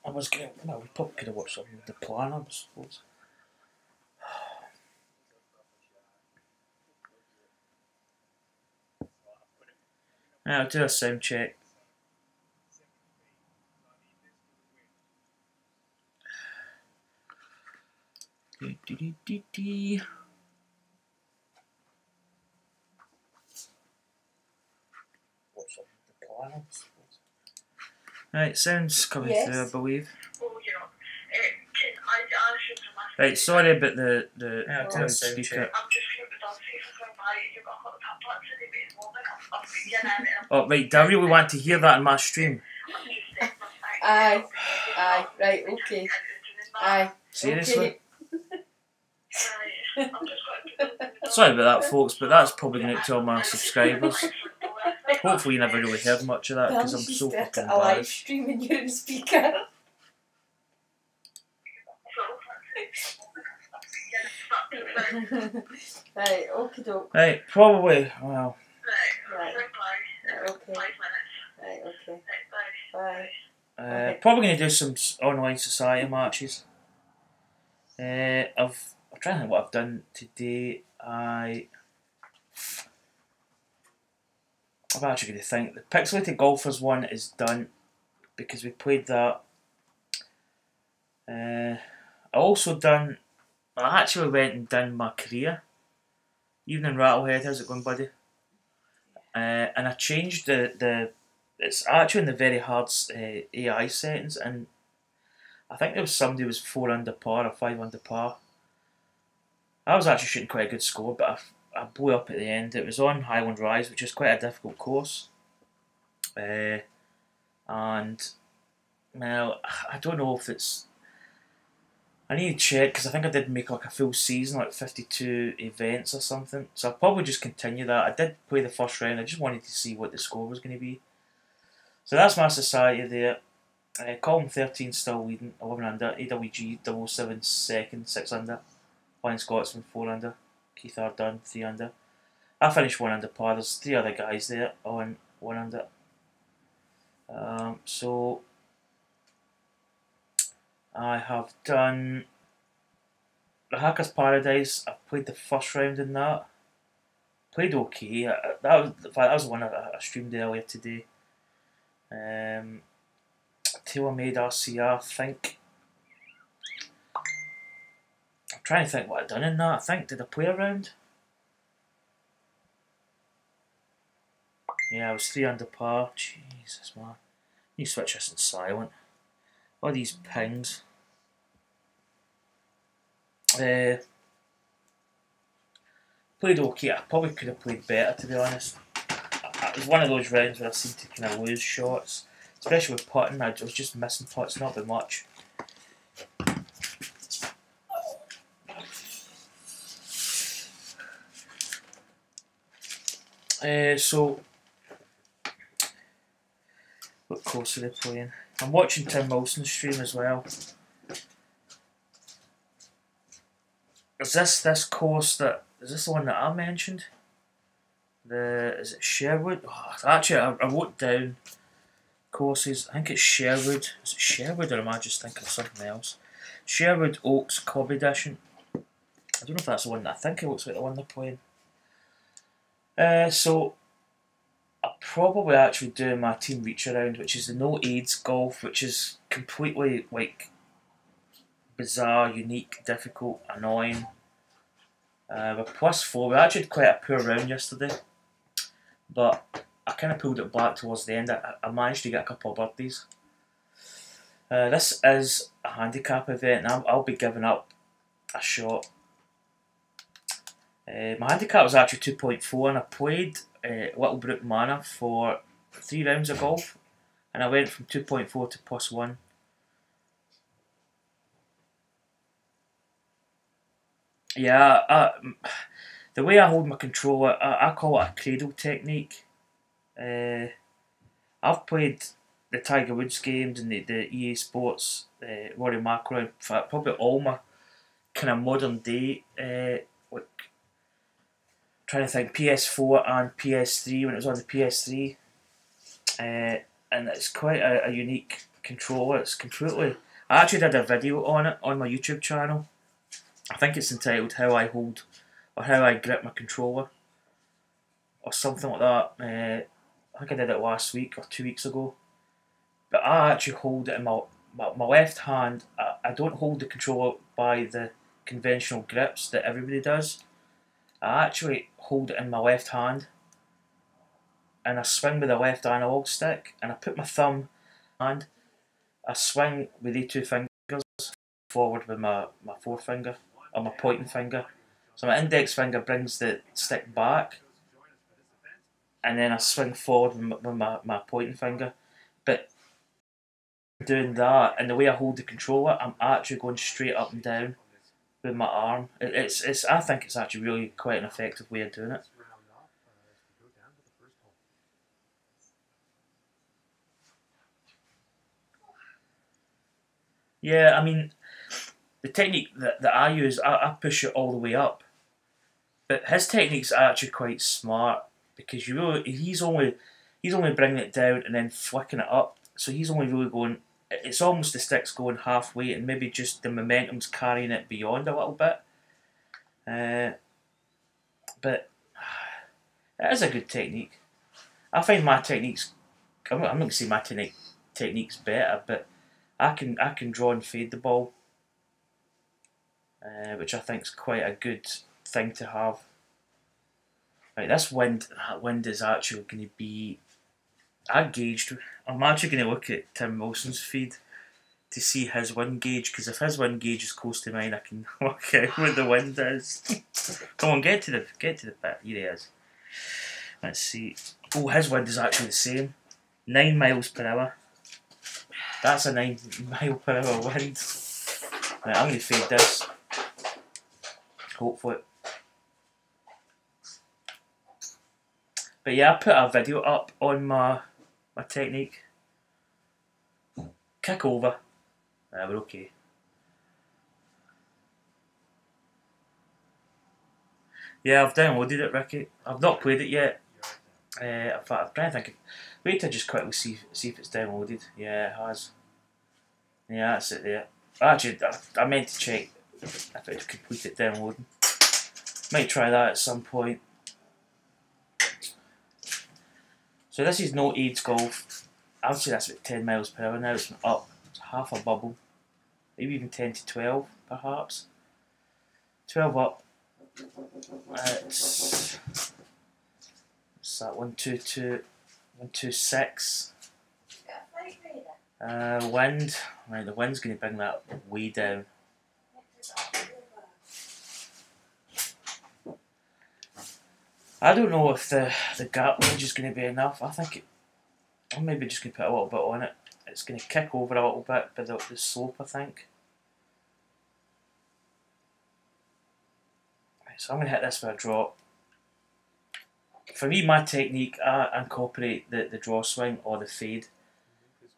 I was gonna. Well, we probably could have watched something with the planner, I suppose. I'll do a sound check. Right, sound's coming through, I believe. Right, sorry about the speaker. Oh, right, do I really want to hear that in my stream? Aye, right, okay. Aye. Seriously? Okay. Sorry about that, folks, but that's probably going out to all my subscribers. Hopefully you never really heard much of that, because I'm so fucking a live embarrassed. stream and you're in speaker. Right, okie doke. Right, probably, well... Right. Okay. Right, okay. Bye. Probably going to do some online society matches. I'm trying to think what I've done today. I've actually got to think. The Pixelated Golfers one is done because we played that. I actually went and done my career. Evening Rattlehead, how's it going, buddy? And I changed the it's actually in the very hard AI settings, and I think there was somebody who was 4 under par or 5 under par. I was actually shooting quite a good score, but I blew up at the end. It was on Highland Rise, which is quite a difficult course. And, well, I don't know if it's... I need to check, because I think I did make like a full season, like 52 events or something. So I'll probably just continue that. I did play the first round. I just wanted to see what the score was going to be. So that's my society there. Column 13 still leading, 11 under. AWG 007 second, 6 under. Ryan Scotsman 4 under. Keith R. Dunn 3 under. I finished 1 under par. There's 3 other guys there on 1 under. So I have done the Hacker's Paradise. I've played the first round in that. Played okay. That was one I streamed earlier today. TaylorMade RCR, I think. I'm trying to think what I've done in that. I think, did I play a round? Yeah, I was 3 under par. Jesus, man. You switch this in silent. All these pings. Played okay. I probably could have played better, to be honest. It was one of those rounds where I seemed to kind of lose shots. Especially with putting, I was just missing putts, not by much. So, what course are they playing? I'm watching Tim Wilson's stream as well. Is this course is this the one that I mentioned? Is it Sherwood? Oh, actually, I wrote down courses. I think it's Sherwood. Is it Sherwood, or am I just thinking of something else? Sherwood Oaks Cobb Edition. I don't know if that's the one. I think it looks like the one they're playing. So I'll probably actually do my team reach around, which is the no aids golf, which is completely like bizarre, unique, difficult, annoying. We're +4. We actually had quite a poor round yesterday, but I kind of pulled it back towards the end. I managed to get a couple of birdies. This is a handicap event, and I'll be giving up a shot. My handicap was actually 2.4, and I played Littlebrook Manor for 3 rounds of golf, and I went from 2.4 to +1. Yeah, the way I hold my controller, I call it a cradle technique. I've played the Tiger Woods games and the EA Sports, Rory McIlroy, in fact, probably all my kind of modern day, like, trying to think, PS4 and PS3 when it was on the PS3. And it's quite a unique controller. It's completely. I actually did a video on it on my YouTube channel. I think it's entitled "How I Hold" or "How I Grip My Controller" or something like that. I think I did it last week or 2 weeks ago. But I actually hold it in my left hand. I don't hold the controller by the conventional grips that everybody does. I actually hold it in my left hand, and I swing with the left analog stick, and I put my thumb and I swing with the two fingers forward with my forefinger or my pointing finger. So my index finger brings the stick back, and then I swing forward with my pointing finger. But doing that, and the way I hold the controller, I'm actually going straight up and down with my arm. It's I think it's actually really quite an effective way of doing it. Yeah, I mean, the technique that I use, I push it all the way up. But his technique's actually quite smart because he's only bringing it down and then flicking it up. So he's only really going. It's almost the stick's going halfway, and maybe just the momentum's carrying it beyond a little bit. But it is a good technique. I find my techniques. I'm not going to say my technique's better, but I can draw and fade the ball, which I think is quite a good thing to have. Right, this wind is actually going to be. I'm actually going to look at Tim Wilson's feed to see his wind gauge, because if his wind gauge is close to mine, I can work out what the wind is. Come on, get to the bit. Here he is. Let's see. Oh, his wind is actually the same. 9 miles per hour. That's a 9 mile per hour wind. Right, I'm going to fade this. Hopefully. But yeah, I put a video up on my technique. Kick over. We're okay. Yeah, I've downloaded it, Ricky. I've not played it yet. In fact, I'm trying to think. Wait to just quickly see if it's downloaded. Yeah, it has. Yeah, that's it there. Actually, I meant to check if it had completed downloading. Might try that at some point. So this is no AIDS golf. I would say that's about 10 miles per hour now. It's up. It's half a bubble. Maybe even 10 to 12, perhaps. 12 up. It's that 122, 126. Wind. Right, the wind's going to bring that way down. I don't know if the gap range is going to be enough. I think I'm maybe just going to put a little bit on it. It's going to kick over a little bit by the slope, I think. Right, so I'm going to hit this with a drop. For me, my technique, I incorporate the draw swing or the fade.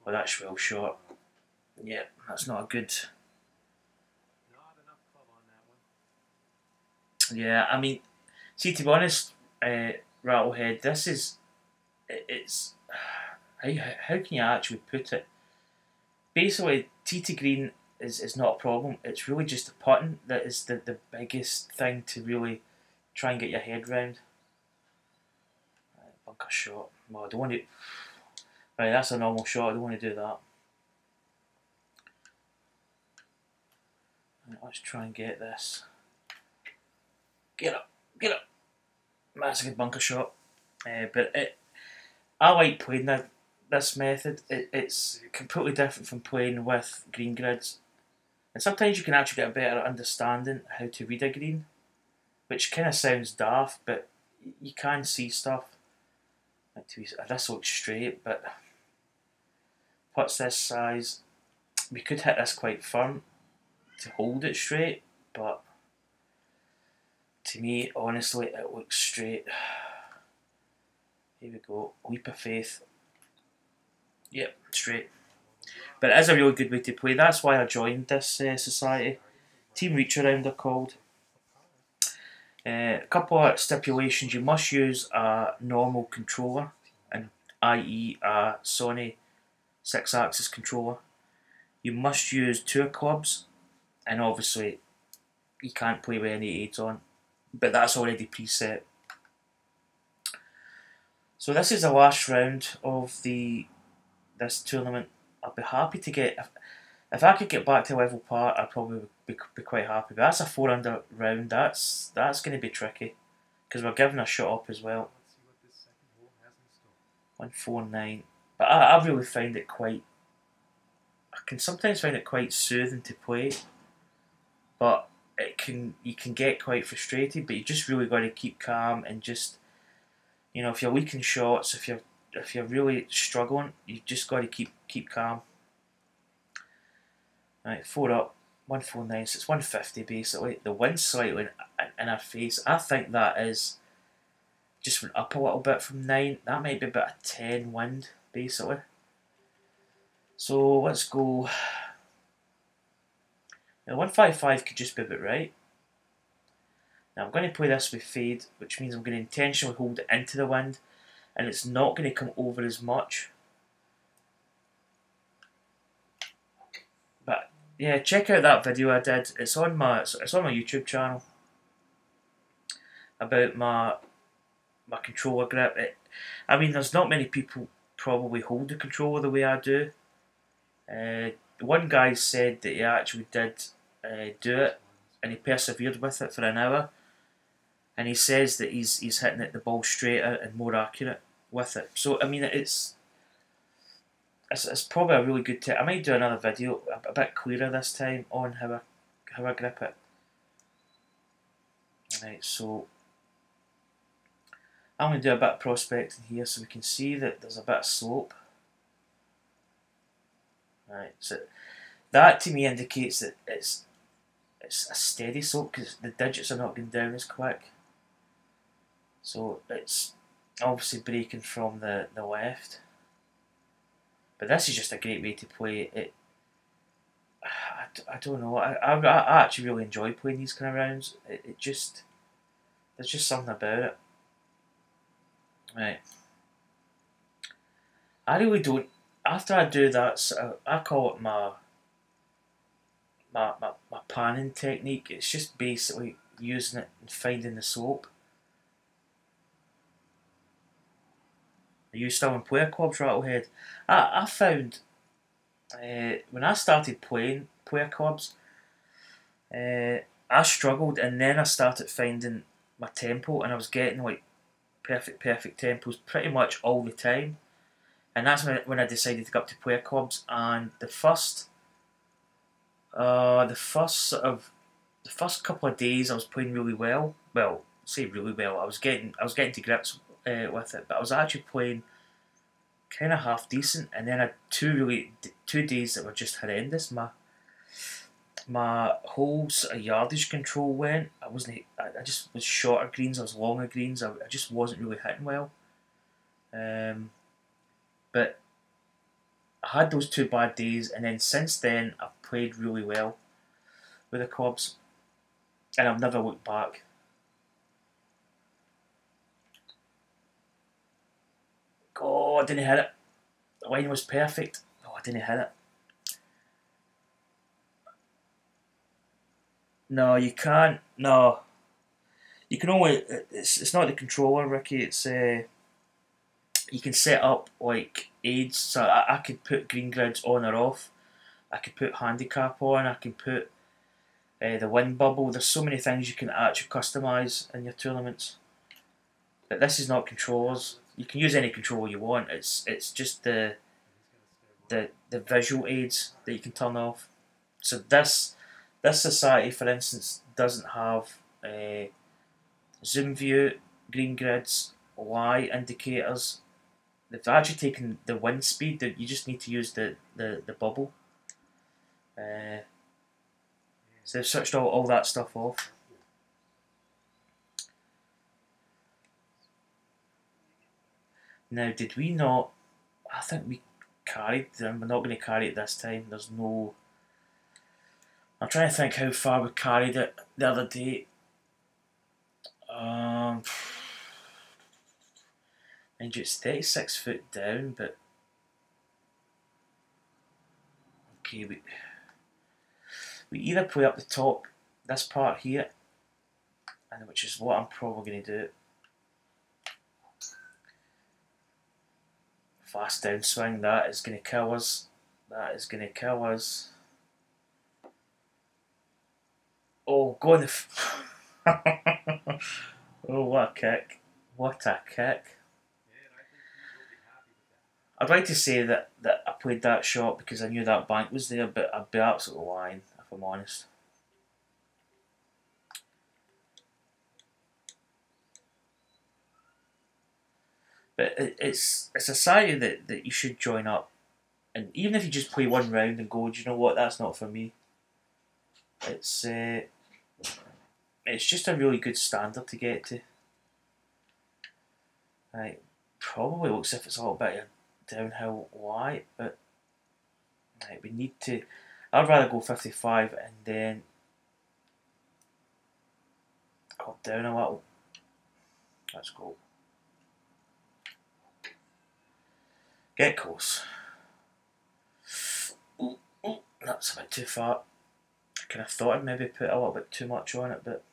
Well, that's well short. Yeah, that's not a good. Yeah, I mean, see, to be honest, Rattlehead, this is. It's. How can you actually put it? Basically, tee to green is not a problem. It's really just the putting that is the biggest thing to really try and get your head round. Right, bunker shot. Well, I don't want to. Right, that's a normal shot. I don't want to do that. Right, let's try and get this. Get up, get up. That's a good bunker shot. I like playing this method. It's completely different from playing with green grids. And sometimes you can actually get a better understanding how to read a green, which kind of sounds daft, but you can see stuff. This looks straight, but putts this size, we could hit this quite firm to hold it straight, but to me, honestly, it looks straight. Here we go, leap of faith. Yep, straight. But it is a really good way to play. That's why I joined this society. Team Reach Around they're called. A couple of stipulations. You must use a normal controller, and i.e. a Sony 6-axis controller. You must use 2 clubs, and obviously you can't play with any aids on, but that's already preset. So this is the last round of this tournament. I'll be happy to get, if I could get back to level par, I'd probably be quite happy. But that's a 4-under round. That's going to be tricky because we're giving a shot up as well. 149. But I really find it quite. I can sometimes find it quite soothing to play, but you can get quite frustrated. But you just really got to keep calm and just, you know, if you're leaking shots, if you're really struggling, you just got to keep calm. Right, 4 up, 149, so it's 150 basically. The wind's slightly in our face. I think that is just went up a little bit from 9. That might be about a 10 wind basically. So let's go. Now 155 could just be about right. Now I'm going to play this with fade, which means I'm going to intentionally hold it into the wind, and it's not going to come over as much. But yeah, check out that video I did. It's on my YouTube channel about my controller grip. I mean, there's not many people probably hold the controller the way I do. One guy said that he actually did do it, and he persevered with it for an hour. And he says that he's hitting the ball straighter and more accurate with it. So I mean, it's probably a really good tip. I might do another video a bit clearer this time on how I grip it. Right, so I'm going to do a bit of prospecting here so we can see that there's a bit of slope. Right, so that to me indicates that it's a steady slope because the digits are not going down as quick. So it's obviously breaking from the left. But this is just a great way to play it. I don't know. I actually really enjoy playing these kind of rounds. There's just something about it. Right. I really don't. After I do that, so I call it my panning technique. It's just basically using it and finding the slope. Are you still in player clubs, Rattlehead? I found when I started playing player clubs, I struggled, and then I started finding my tempo, and I was getting like perfect tempos pretty much all the time. And that's when I decided to go up to player clubs. And the first couple of days I was playing really well. Well, say really well. I was getting to grips with it, but I was actually playing kind of half decent. And then I had 2 days that were just horrendous. My whole sort of yardage control went. I just was shorter greens. I was longer greens. I just wasn't really hitting well. But I had those 2 bad days, and then since then I've played really well with the clubs, and I've never looked back. Oh, I didn't hit it. The line was perfect. Oh, I didn't hit it. No, you can't. No, you can only. It's not the controller, Ricky. It's you can set up like aids. So I could put green grids on or off. I could put handicap on. I can put the wind bubble. There's so many things you can actually customise in your tournaments. But this is not controllers. You can use any controller you want. It's just the visual aids that you can turn off. So this society, for instance, doesn't have zoom view, green grids, Y indicators. They've actually taken the wind speed. You just need to use the bubble. So they've switched all that stuff off. Now, did we not? I think we carried them. We're not going to carry it this time. There's no. I'm trying to think how far we carried it the other day. Mind you, it's 36 foot down, but Okay, we either play up the top, this part here, and which is what I'm probably going to do. Fast downswing, that is going to kill us. That is going to kill us. Oh, go on the. Oh, what a kick. What a kick. I'd like to say that I played that shot because I knew that bank was there, but I'd be absolutely lying if I'm honest. But it's a society that you should join up, and even if you just play one round and go, do you know what? That's not for me. It's just a really good standard to get to. Right, probably looks as if it's a little bit of downhill wide, but right, we need to. I'd rather go 55 and then go down a little. Let's go. Get close. Ooh, that's a bit too far. I kind of thought I'd maybe put a little bit too much on it, but.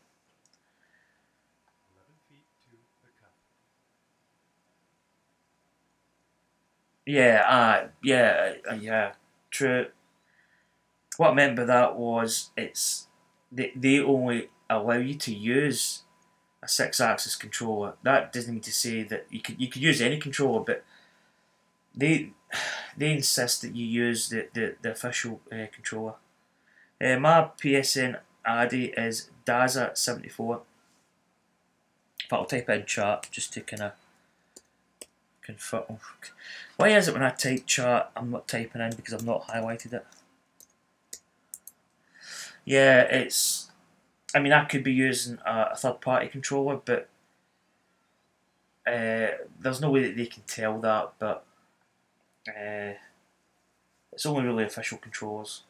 11 feet to the cup. Yeah, true. What I meant by that was they only allow you to use a 6-axis controller. That doesn't mean to say that you could use any controller, but they insist that you use the official controller. My PSN ID is Daza74. But I'll type it in chat just to kind of confirm. Why is it when I type chat I'm not typing in because I've not highlighted it? Yeah, it's. I mean, I could be using a third-party controller, but there's no way that they can tell that. But it's only really official controllers.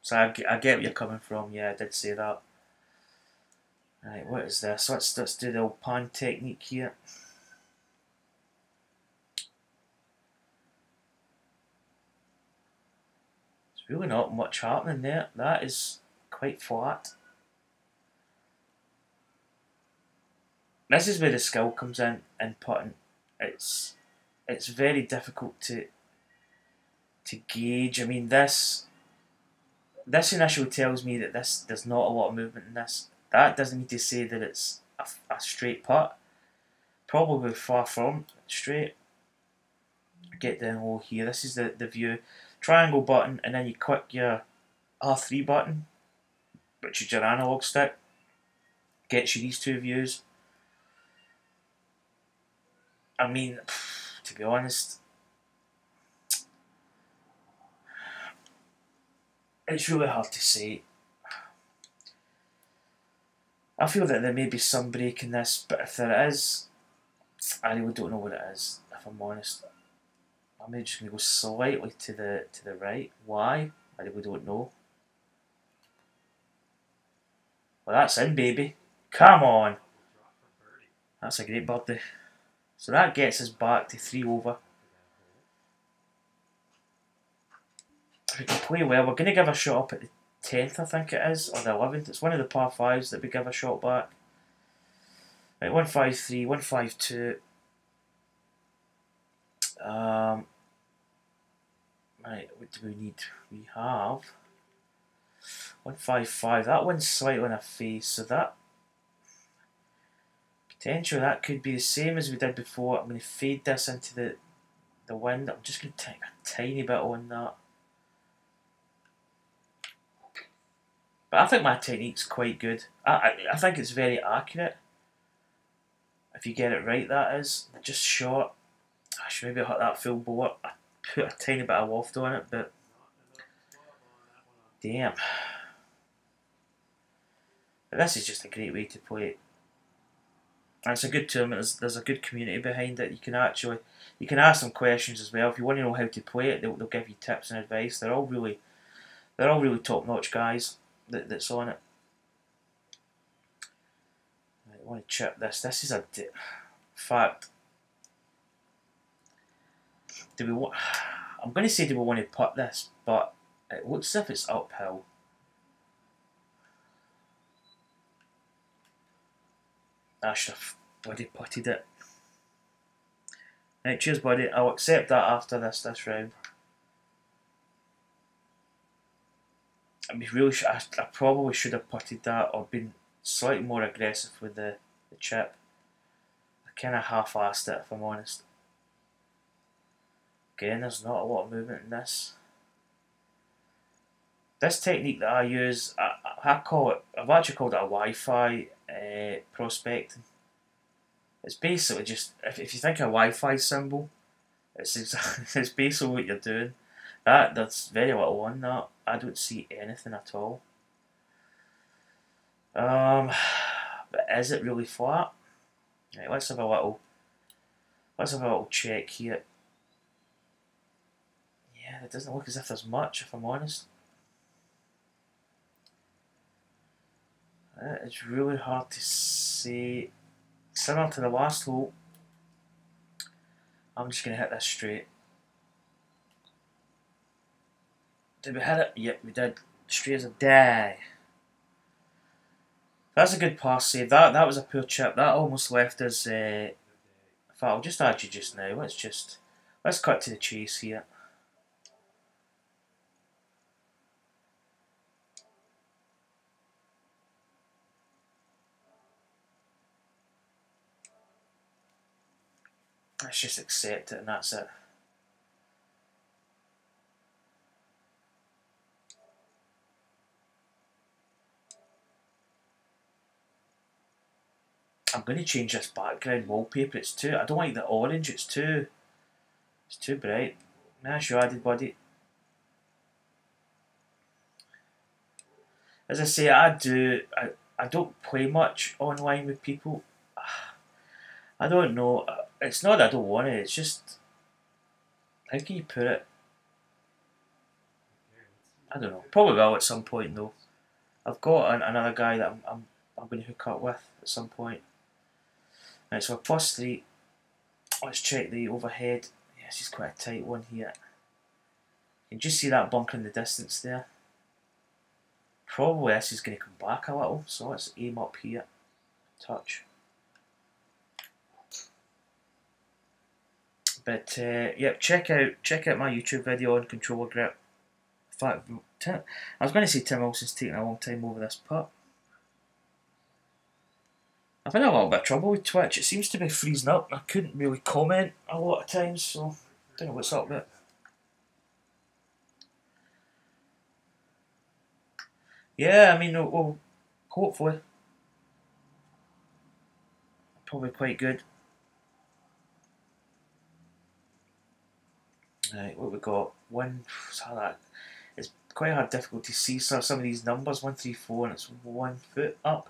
So I get where you're coming from. Yeah, I did say that. Right, what is this? Let's do the old pan technique here. There's really not much happening there. That is quite flat. This is where the skill comes in putting. It's very difficult to gauge. I mean, this initially tells me that there's not a lot of movement in this. That doesn't mean to say that it's a straight putt. Probably far from straight. Get down low here. This is the view. Triangle button, and then you click your R3 button, which is your analog stick. Gets you these two views. I mean, to be honest, it's really hard to say. I feel that there may be some break in this, but if there is, I really don't know what it is, if I'm honest. I'm maybe just going to go slightly to the right. Why? I really don't know. Well, that's in, baby. Come on. That's a great birdie. So that gets us back to 3 over. We can play well. We're going to give a shot up at the 10th, I think it is, or the 11th. It's one of the par 5s that we give a shot back. Right, 153, 152. Right, what do we need? We have 155. That one's slightly on a face, so that potentially that could be the same as we did before. I'm going to fade this into the wind. I'm just going to type a tiny bit on that. But I think my technique's quite good. I think it's very accurate. If you get it right, that is. Just short. I should maybe hit that full bore. I put a tiny bit of loft on it, but damn. But this is just a great way to play it. And it's a good tournament. There's a good community behind it. You can ask them questions as well. If you want to know how to play it, they'll give you tips and advice. They're all really top notch guys that's on it. Right, I want to chip this. This is in fact. I'm going to say do we want to putt this, but It looks as if it's uphill. I should have bloody putted it. Right, cheers, buddy. I'll accept that after this round. I mean, really, I probably should have putted that or been slightly more aggressive with the chip. I kind of half-assed it, if I'm honest. Again, there's not a lot of movement in this. This technique that I use, I've actually called it a Wi-Fi prospecting. It's basically just, if you think a Wi-Fi symbol, it's basically what you're doing. That's very little on that. I don't see anything at all. But is it really flat? Right, let's have a little check here. Yeah, it doesn't look as if there's much, if I'm honest. It's really hard to say. Similar to the last hole, I'm just going to hit this straight. Did we hit it? Yep, we did. Straight as a die. That's a good pass save. That was a poor chip. That almost left us. In fact, I'll just add you just now. Let's cut to the chase here. Let's just accept it, and that's it. I'm going to change this background wallpaper. It's too. I don't like the orange. It's too bright. Nice you added, buddy. As I say, I don't play much online with people. I don't know. It's not that I don't want it. It's just, how can you put it? I don't know. Probably will at some point though. I've got another guy that I'm going to hook up with at some point. Right, so a +3. Let's check the overhead. Yeah, this is quite a tight one here. You can just see that bunker in the distance there. Probably this is going to come back a little, so let's aim up here. Touch. But yep, check out my YouTube video on controller grip. In fact, I was going to say Tim Wilson's taking a long time over this putt. I've had a little bit of trouble with Twitch. It seems to be freezing up. I couldn't really comment a lot of times, so I don't know what's up with it. Yeah, I mean, well, hopefully. Probably quite good. Right, what we got? It's quite hard, difficult to see some of these numbers. 1, 3, 4, and it's 1 foot up.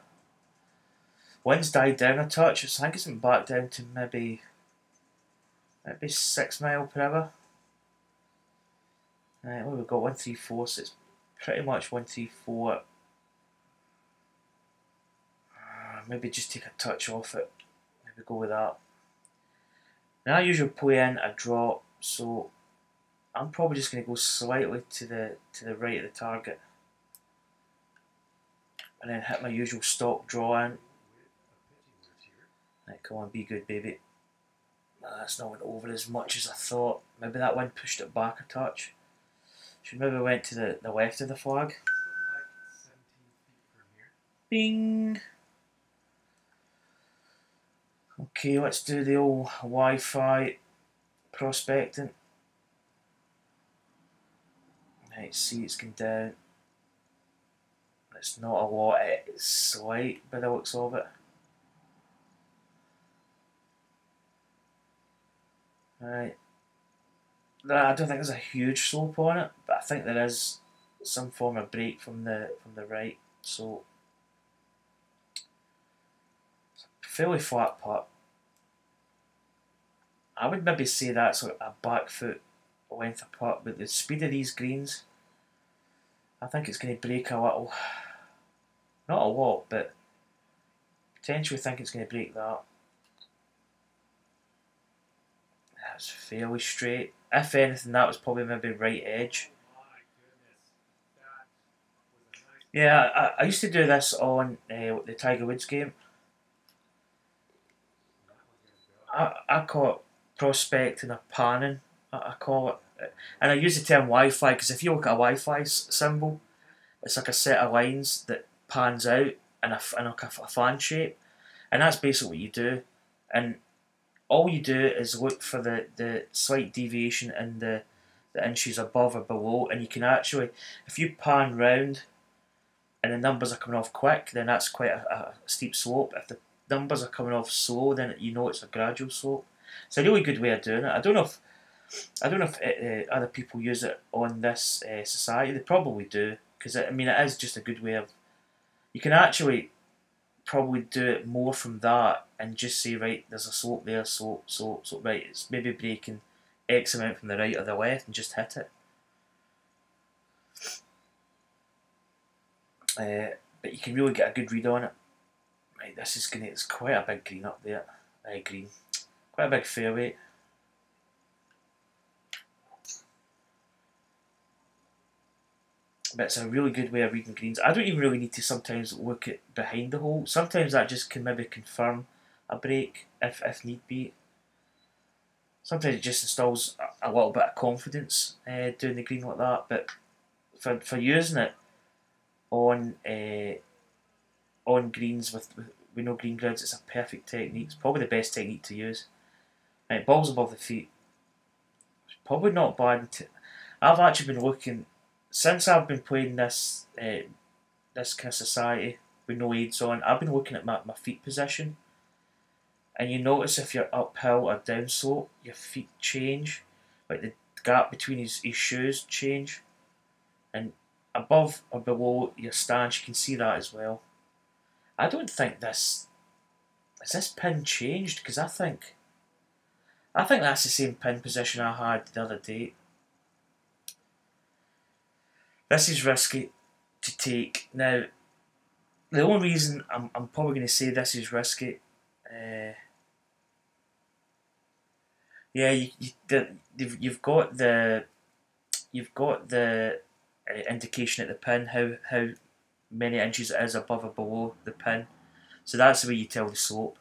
Wind's died down a touch. I think it's went back down to maybe 6 miles per hour. Right, what have we got? 1, 3, 4, so it's pretty much 1, 3, 4. Maybe just take a touch off it. Maybe go with that. Now I usually play in a drop, so I'm probably just going to go slightly to the right of the target, and then hit my usual stock draw in. Right, come on, be good, baby. That's not went over as much as I thought. Maybe that wind pushed it back a touch. Should maybe went to the left of the flag. Bing. Okay, let's do the old Wi-Fi prospecting. Right, see it's gone down. It's not a lot, it's slight by the looks of it. Right. I don't think there's a huge slope on it, but I think there is some form of break from the right. So it's a fairly flat putt. I would maybe say that's like a back foot length of putt, but the speed of these greens, I think it's going to break a little. Not a lot, but potentially think it's going to break that. That's fairly straight. If anything, that was probably maybe right edge. Yeah, I used to do this on the Tiger Woods game. I call it prospecting or panning. I call it, and I use the term Wi-Fi because if you look at a Wi-Fi symbol, it's like a set of lines that pans out in like a fan shape, and that's basically what you do. And all you do is look for the slight deviation in the inches above or below, and you can actually, if you pan round and the numbers are coming off quick, then that's quite a steep slope. If the numbers are coming off slow, then you know it's a gradual slope. It's a really good way of doing it. I don't know if other people use it on this society. They probably do because I mean it is just a good way of. You can actually probably do it more from that and just say right, there's a slope there, slope, right. It's maybe breaking X amount from the right or the left and just hit it. But you can really get a good read on it. Right, this is gonna. It's quite a big green up there. Green, quite a big fairway. But it's a really good way of reading greens. I don't even really need to sometimes look at behind the hole. Sometimes that just can maybe confirm a break if need be. Sometimes it just installs a little bit of confidence doing the green like that. But for using it on greens with no green grids, it's a perfect technique. It's probably the best technique to use. Right, balls above the feet. Probably not bad. I've actually been looking since I've been playing this this kind of society with no aids on. I've been looking at my feet position, and you notice if you're uphill or downslope, your feet change, like the gap between his shoes change, and above or below your stance, you can see that as well. I don't think this has this pin changed because I think that's the same pin position I had the other day. This is risky to take. Now, the only reason I'm probably going to say this is risky, yeah, you've got the indication at the pin how many inches it is above or below the pin, so that's the way you tell the slope.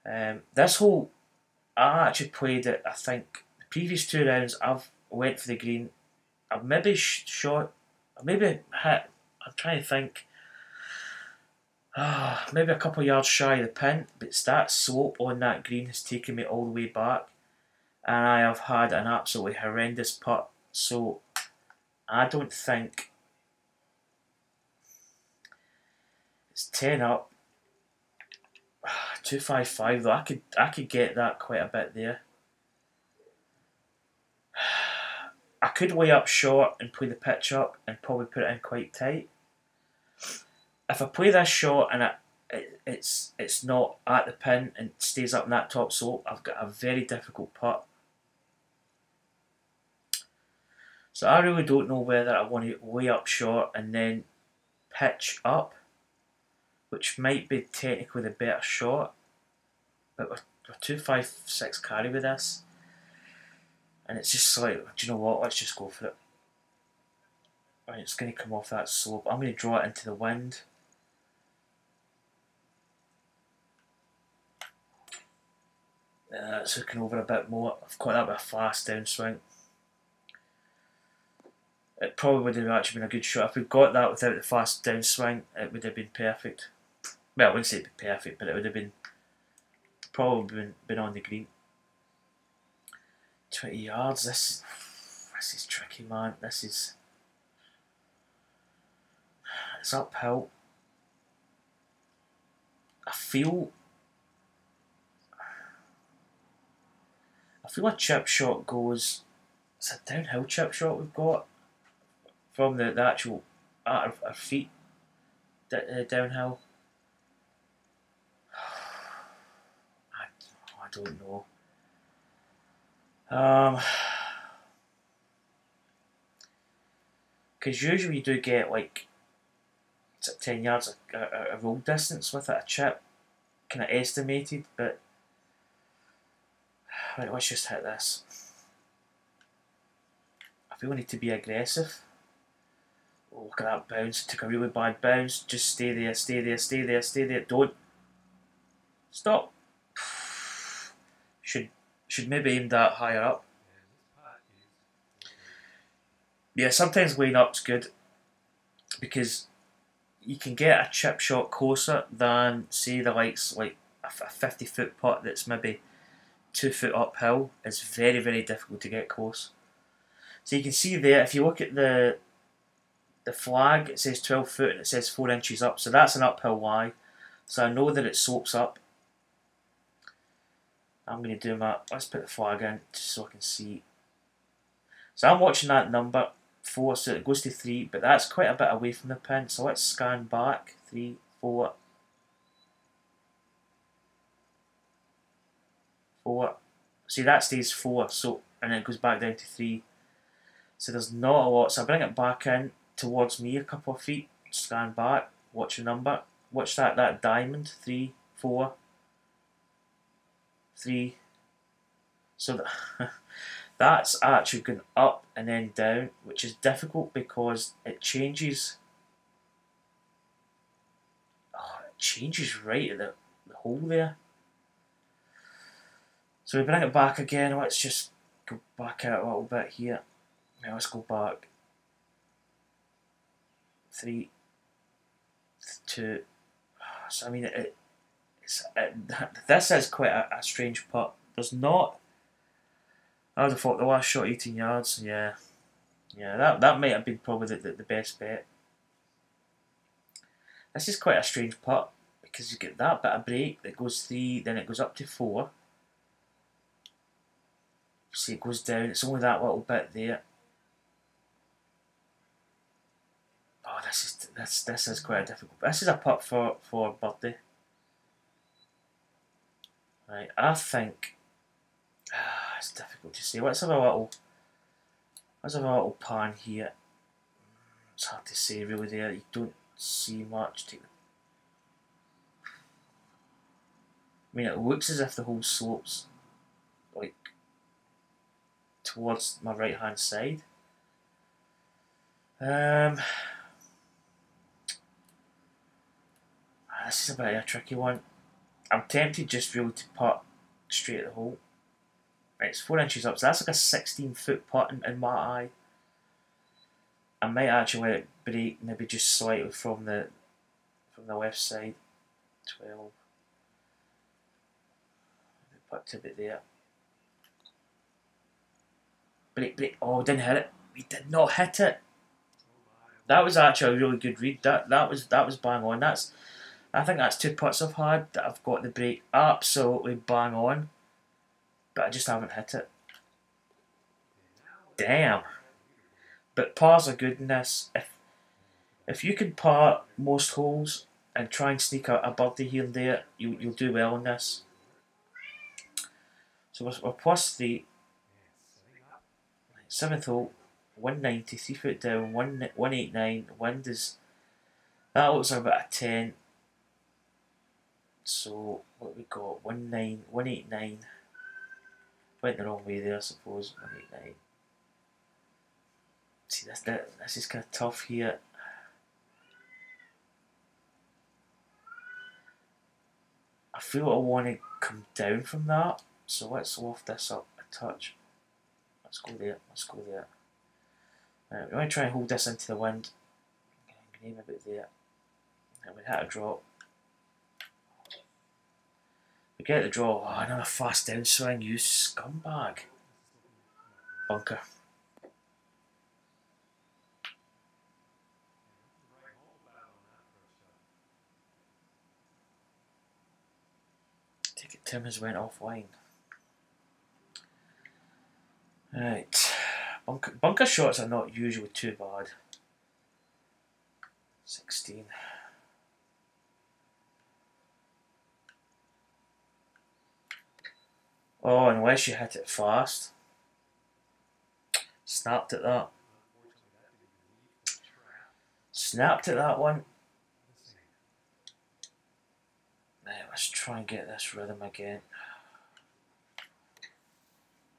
This hole, I actually played it. I think the previous 2 rounds I've went for the green. I've maybe shot, maybe hit. I'm trying to think. Maybe a couple of yards shy of the pin, but it's that slope on that green has taken me all the way back, and I have had an absolutely horrendous putt. So I don't think it's 10 up. 255 though. I could get that quite a bit there. I could lay up short and play the pitch up and probably put it in quite tight. If I play this shot and it's not at the pin and stays up in that top slope, I've got a very difficult putt. So I really don't know whether I want to lay up short and then pitch up, which might be technically the better shot. But we're 256 carry with this, and it's just like, do you know what? Let's just go for it. Right, it's going to come off that slope. I'm going to draw it into the wind. It's looking over a bit more. I've got that with a fast downswing. It probably would have actually been a good shot. If we got that without the fast downswing, it would have been perfect. Well, I wouldn't say it'd be perfect, but it would have been probably been on the green. 20 yards. This is tricky, man. It's uphill. I feel a chip shot goes. It's a downhill chip shot we've got from the actual our feet downhill. I don't know. Because usually you do get like 10 yards a roll distance with it, a chip, kind of estimated, but right, let's just hit this. I feel I need to be aggressive. Oh, look at that bounce. Took a really bad bounce. Just stay there, stay there, stay there, stay there. Don't. Stop. Should maybe aim that higher up. Yeah, sometimes laying up's good because you can get a chip shot closer than, say, the likes like a 50-foot putt that's maybe 2 foot uphill. It's very, very difficult to get close. So you can see there, if you look at the flag, it says 12 foot and it says 4 inches up. So that's an uphill lie. So I know that it slopes up. I'm going to do my, let's put the flag in just so I can see. So I'm watching that number 4, so it goes to 3, but that's quite a bit away from the pin. So let's scan back. 3, 4, 4. See, that stays 4, so, and then it goes back down to 3. So there's not a lot. So I bring it back in towards me a couple of feet, scan back, watch the number, watch that diamond. 3, 4, 3. So that's actually going up and then down, which is difficult because it changes. Oh, it changes right at the hole there. So we bring it back again. Let's just go back out a little bit here. Now let's go back. 3, 2. So I mean, this is quite a strange putt. There's not. I would have thought the last shot 18 yards. Yeah, that might have been probably the best bet. This is quite a strange putt because you get that bit of break that goes 3, then it goes up to 4. See, it goes down. It's only that little bit there. Oh, this is quite a difficult. This is a putt for birdie. Right, I think it's difficult to say. Let's have a little pan here. It's hard to say really there. You don't see much. I mean, it looks as if the whole slopes like towards my right hand side. This is a bit of a tricky one. I'm tempted just really to putt straight at the hole. Right, it's 4 inches up, so that's like a 16-foot putt in my eye. I might actually let it break, maybe just slightly from the left side. 12. Putt to bit there. Break. Oh, didn't hit it. We did not hit it. That was actually a really good read. That was bang on. I think that's 2 putts I've had that I've got the break absolutely bang on, but I just haven't hit it. Damn. But pars are good in this. If you can par most holes and try and sneak a birdie here and there, you'll do well in this. So we're +3. 7th hole, 190, 3 foot down, 189. Wind is, that looks like about a 10. So what we got? 189. Went the wrong way there, I suppose. 189. See, this is kind of tough here. I feel I want to come down from that, so let's loft this up a touch. Let's go there. Right, we want to try and hold this into the wind. I'm going to aim a bit there. And we hit a drop. We get the draw. Oh, another fast downswing, you scumbag. Bunker. Take it, Tim has went offline. Right. Bunker shots are not usually too bad. 16. Oh, unless you hit it fast. Snapped at that. Snapped at that one. Right, let's try and get this rhythm again.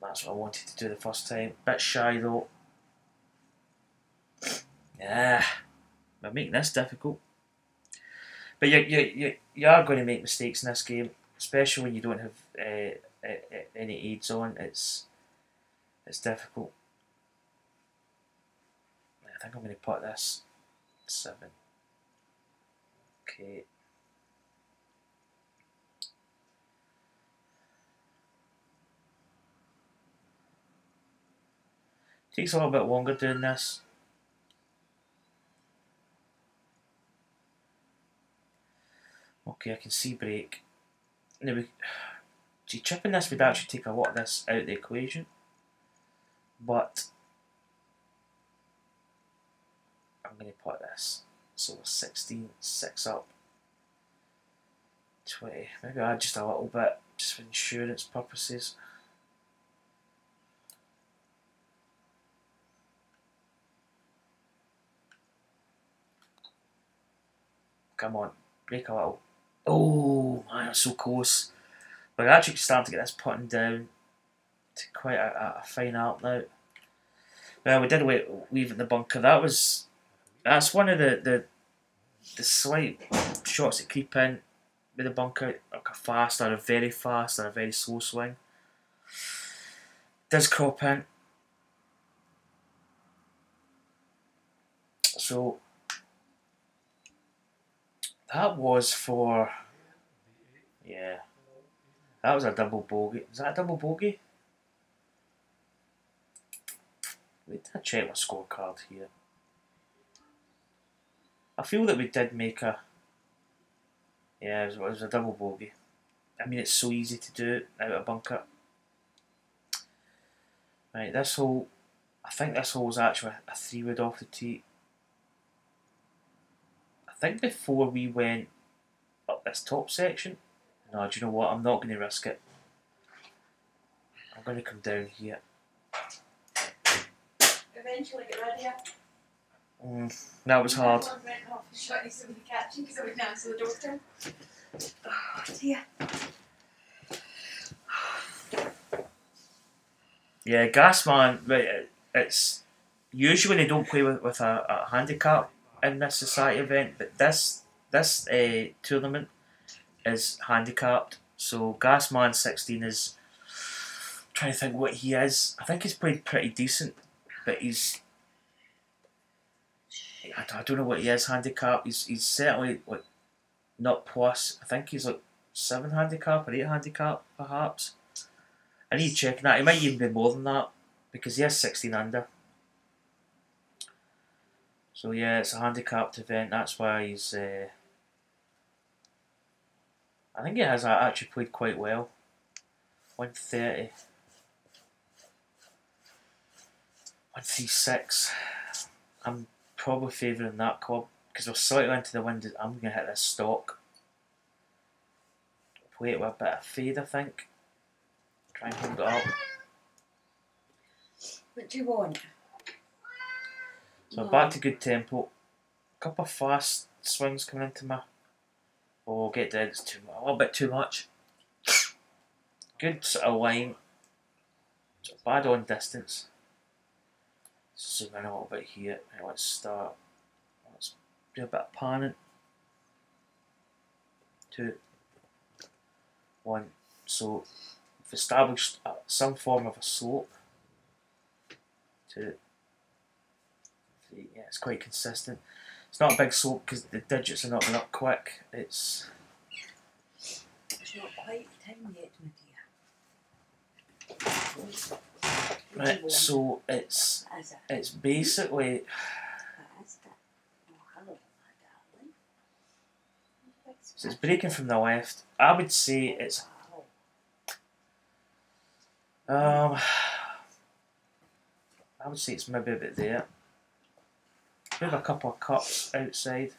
That's what I wanted to do the first time. Bit shy though. Yeah. by making this difficult. But you are going to make mistakes in this game, especially when you don't have any aids on. It's difficult. I think I'm going to put this 7. Okay. Takes a little bit longer doing this. Okay, I can see break. Now, see, chipping this would actually take a lot of this out of the equation, but I'm going to put this. So 16, 6 up, 20. Maybe add just a little bit, just for insurance purposes. Come on, break a little. Oh man, I'm so close. We're actually starting to get this putting down to quite a fine art now. Well, we did leave in the bunker. That's one of the slight shots that creep in with the bunker, like a fast or a very fast or a very slow swing. Does crop in. So that was for, yeah, that was a double bogey. Was that a double bogey? Wait, I check my scorecard here. I feel that we did make a, yeah, it was a double bogey. I mean, it's so easy to do it out of a bunker. Right, this hole, I think this hole was actually a 3-wood off the tee. I think before we went up this top section, no, do you know what? I'm not going to risk it. I'm going to come down here. Eventually get rid of you. That was hard. Oh dear. Yeah, Gasman, right, it's usually they don't play with a handicap in this society event, but this tournament is handicapped. So Gasman 16 is, I'm trying to think what he is. I think he's played pretty decent, but I don't know what he is handicap. He's certainly like not plus. I think he's like 7 handicap or 8 handicap perhaps. I need to check that. He might even be more than that because he has 16 under. So yeah, it's a handicapped event. That's why he's. I think he has actually played quite well. 130. 136. I'm probably favouring that club because we're slightly into the wind. I'm going to hit this stock. Play it with a bit of fade, I think. Try and hold it up. What do you want? So back to good tempo. A couple of fast swings coming into my. Oh, get dead. It's a little bit too much. Good sort of line. Bad on distance. Zoom in a little bit here. Right, let's start. Let's do a bit of panning. 2, 1. So we've established some form of a slope. 2, 3. Yeah, it's quite consistent. It's not a big slope because the digits are not going up quick. It's not quite time yet, my dear. Right, so it's basically. So it's breaking from the left. I would say it's. I would say it's maybe a bit there. Maybe a couple of cups outside.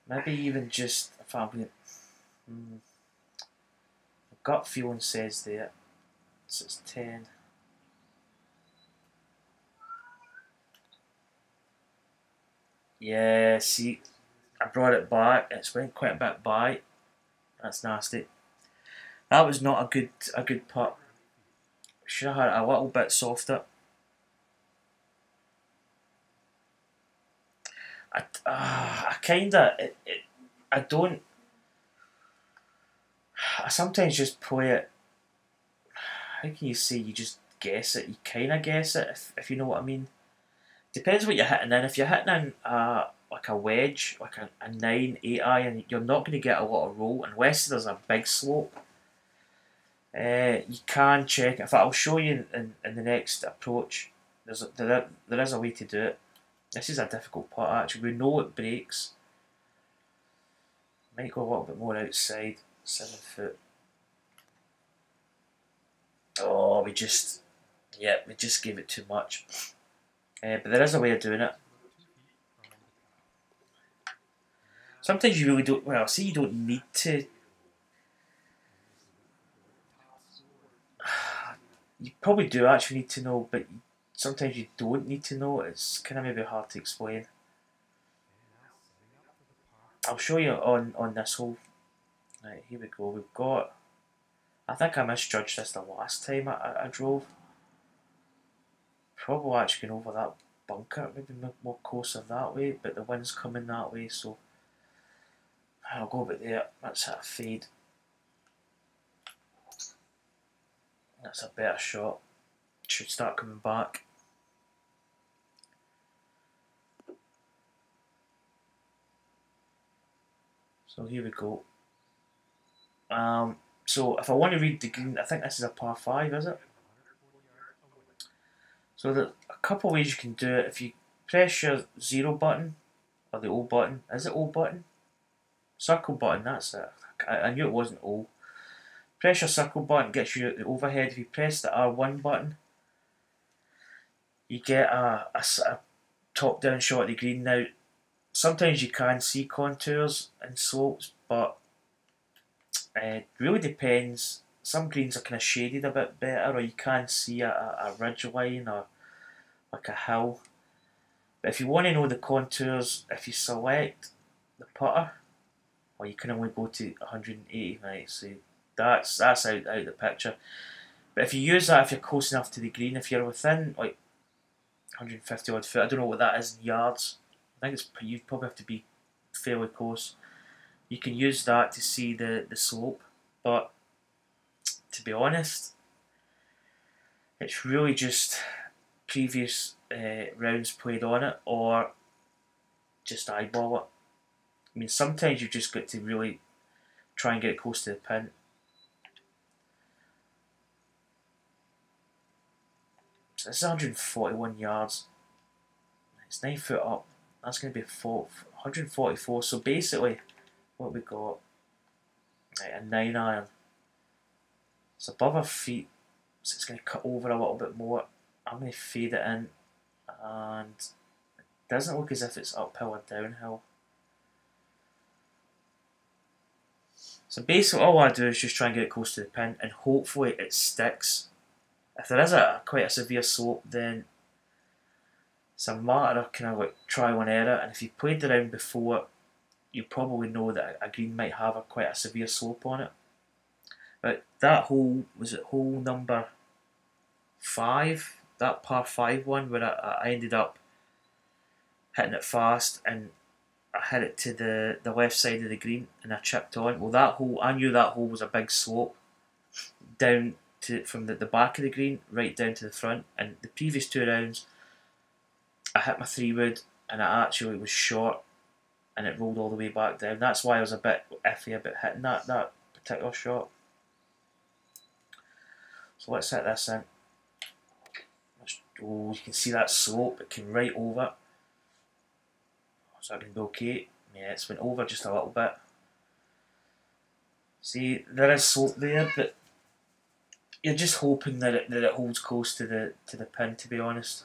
Maybe even just if I'm going. Gut feeling says there. So it's 10. Yeah, see, I brought it back. It's went quite a bit by. That's nasty. That was not a good putt. Should have had it a little bit softer. I kinda, I don't, I sometimes just play it, how can you say you just guess it? You kinda guess it, if you know what I mean. Depends what you're hitting in. If you're hitting in like a wedge, like a 9, 8 iron, you're not going to get a lot of roll unless there's a big slope. You can check. In fact, I'll show you in the next approach. There is a way to do it. This is a difficult part actually. We know it breaks. Might go a little bit more outside. 7 foot. Oh, we just gave it too much. But there is a way of doing it. Sometimes you really don't. Well, see, you don't need to. You probably do actually need to know, but sometimes you don't need to know. It's kind of maybe hard to explain. I'll show you on this hole. Right, here we go. We've got. I think I misjudged this the last time I drove. Probably actually going over that bunker, maybe more closer that way, but the wind's coming that way, so I'll go about there. That's a fade. That's a better shot. Should start coming back. So here we go. So if I want to read the green, I think this is a par 5, is it? So there's a couple of ways you can do it. If you press your 0 button, or the O button, is it O button? Circle button, that's it. I knew it wasn't O. Press your circle button, gets you the overhead. If you press the R1 button, you get a top down shot of the green. Now, sometimes you can see contours and slopes, but it really depends. Some greens are kind of shaded a bit better, or you can see a ridge line or like a hill. But if you want to know the contours, if you select the putter, well, you can only go to 180, right? So that's out of the picture. But if you use that, if you're close enough to the green, if you're within like 150 odd foot, I don't know what that is in yards. I think you probably have to be fairly close. You can use that to see the slope, but to be honest, it's really just previous rounds played on it or just eyeball it. I mean, sometimes you've just got to really try and get it close to the pin. So this is 141 yards. It's 9 foot up. That's going to be 144. So basically, what we got, right, a 9 iron. It's above our feet, so it's going to cut over a little bit more. I'm going to fade it in, and it doesn't look as if it's uphill or downhill. So basically, all I do is just try and get it close to the pin, and hopefully it sticks. If there is quite a severe slope, then it's a matter of kind of like trial and error. And if you played the round before, you probably know that a green might have quite a severe slope on it. But that hole, was it hole number 5? That par 5 one where I ended up hitting it fast and I hit it to the left side of the green and I chipped on. Well, that hole, I knew that hole was a big slope down to from the back of the green right down to the front. And the previous 2 rounds, I hit my 3-wood and it actually was short and it rolled all the way back down. That's why I was a bit iffy about hitting that particular shot. So let's hit this in. Oh, you can see that slope, it came right over. So that can be okay. Yeah, it's went over just a little bit. See, there is slope there, but you're just hoping that it holds close to the pin, to be honest.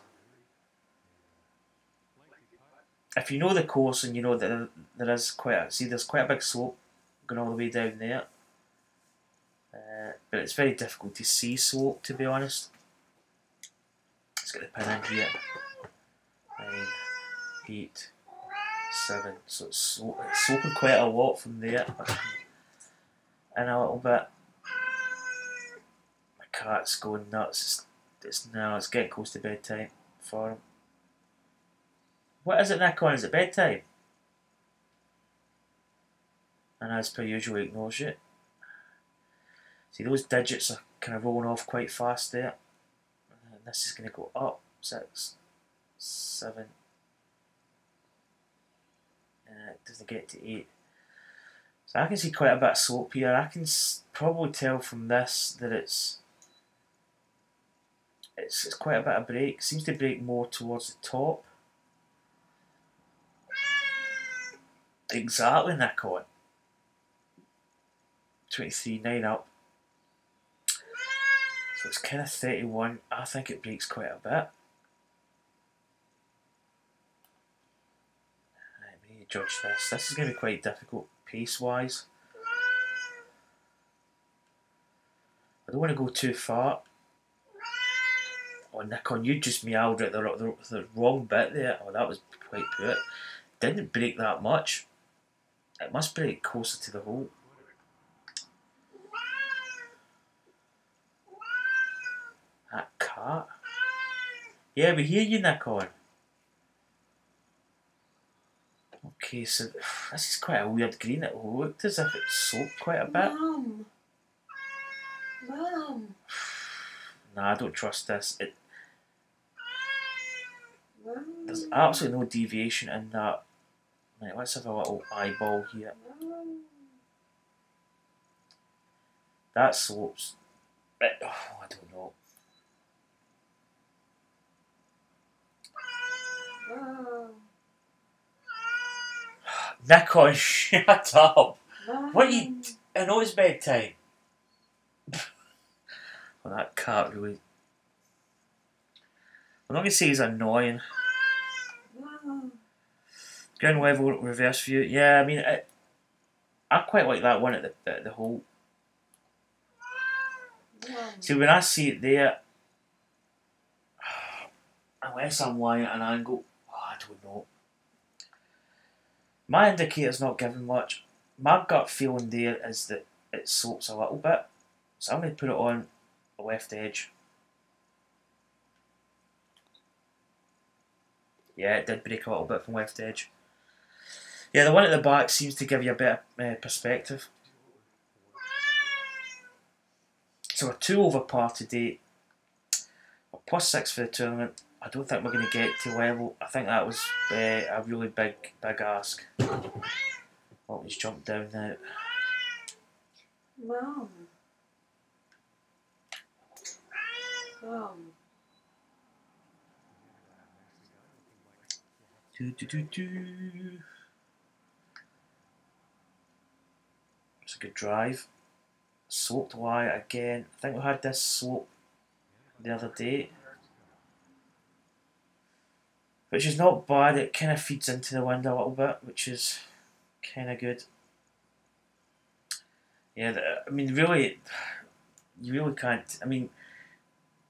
If you know the course and you know that there is there's quite a big slope going all the way down there. But it's very difficult to see slope, to be honest. Let's get the pin in here. 9, 8, 7. So it's sloping quite a lot from there. And a little bit. My cat's going nuts. It's getting close to bedtime for him. What is it, Nikon? Is it bedtime? And as per usual, it ignores you. See, those digits are kind of rolling off quite fast there. And this is going to go up. 6, 7. It doesn't get to 8. So I can see quite a bit of slope here. I can probably tell from this that it's quite a bit of break. It seems to break more towards the top. Exactly, Nikon. 23, 9 up. So it's kind of 31. I think it breaks quite a bit. Right, we need to judge this. This is going to be quite difficult pace-wise. I don't want to go too far. Oh, Nikon, you just meowed at the wrong bit there. Oh, that was quite poor. Didn't break that much. It must break closer to the hole. That cat. Yeah, we hear you, Nikon. Okay, so this is quite a weird green. It looked as if it soaked quite a bit. Mum. Mum. Nah, I don't trust this. Mum. There's absolutely no deviation in that. Right, let's have a little eyeball here. Mum. That slopes. Oh, I don't know. Mum. Nikon, shut up. Mum. What you? I know it's bedtime. Well, that cat really. I'm not going to say he's annoying. Mum. Ground level reverse view. Yeah, I mean, I quite like that one at the hole. Mum. See, when I see it there, unless I'm lying at an angle, I don't know. My indicator's not giving much. My gut feeling there is that it slopes a little bit. So I'm going to put it on the left edge. Yeah, it did break a little bit from left edge. Yeah, the one at the back seems to give you a better perspective. So we're 2 over par today. We're +6 for the tournament. I don't think we're going to get to level. I think that was a really big ask. Oh, he's jumped down now. Mum. Mum. It's a good drive. Sloped wide again. I think we had this slope the other day, which is not bad. It kind of feeds into the wind a little bit, which is kind of good. Yeah, I mean, really, you really can't. I mean,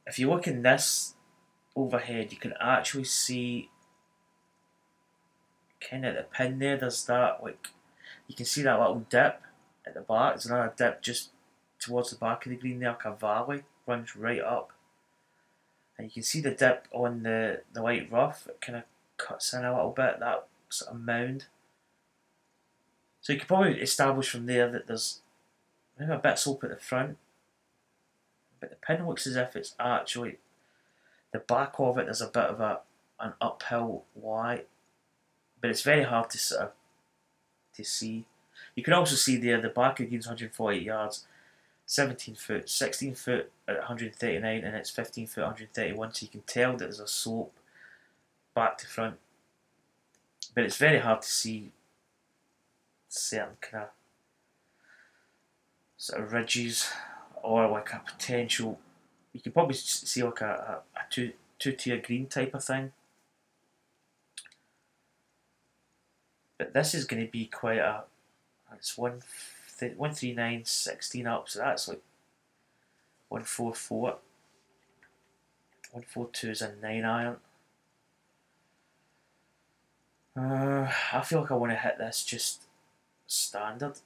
if you look in this overhead, you can actually see kind of the pin there. There's that, like, you can see that little dip at the back. There's another dip just towards the back of the green there, like a valley runs right up, and you can see the dip on the light rough. It kind of cuts in a little bit, that sort of mound. So you could probably establish from there that there's maybe a bit of slope at the front, but the pin looks as if it's actually the back of it. There's a bit of an uphill lie, but it's very hard to see. You can also see there the back of the green's 148 yards, 17 foot, 16 foot at 139, and it's 15 foot 131. So you can tell that there's a slope back to front, but it's very hard to see certain kind of sort of ridges or like a potential. You can probably see like a two-tier green type of thing. But this is going to be quite a. It's 139, 16 up, so that's like 144. 142 is a 9 iron. I feel like I want to hit this just standard.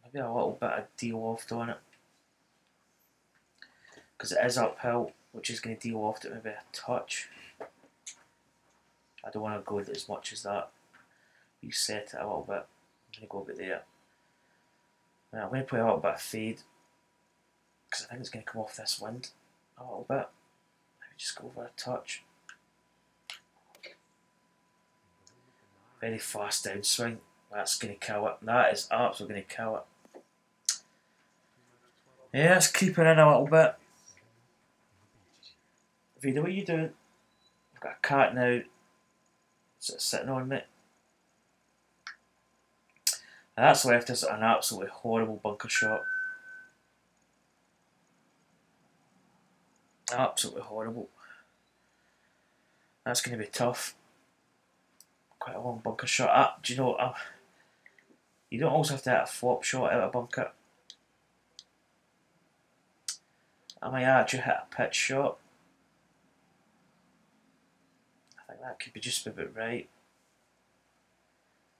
Maybe a little bit of de-loft on it, because it is uphill, which is going to de-loft it maybe a touch. I don't want to go as much as that. Reset it a little bit. I'm going to go about there. Now I'm going to play a little bit of fade, because I think it's going to come off this wind a little bit. Maybe just go over a touch. Very fast downswing. That's going to kill it. That is absolutely going to kill it. Yeah, it's creeping in a little bit. Vida, what are you doing? I've got a cat now. It's sitting on me. And that's left us an absolutely horrible bunker shot. Absolutely horrible. That's going to be tough. Quite a long bunker shot. Do you know, you don't always have to hit a flop shot out of a bunker. I might actually hit a pitch shot. I think that could be just about right.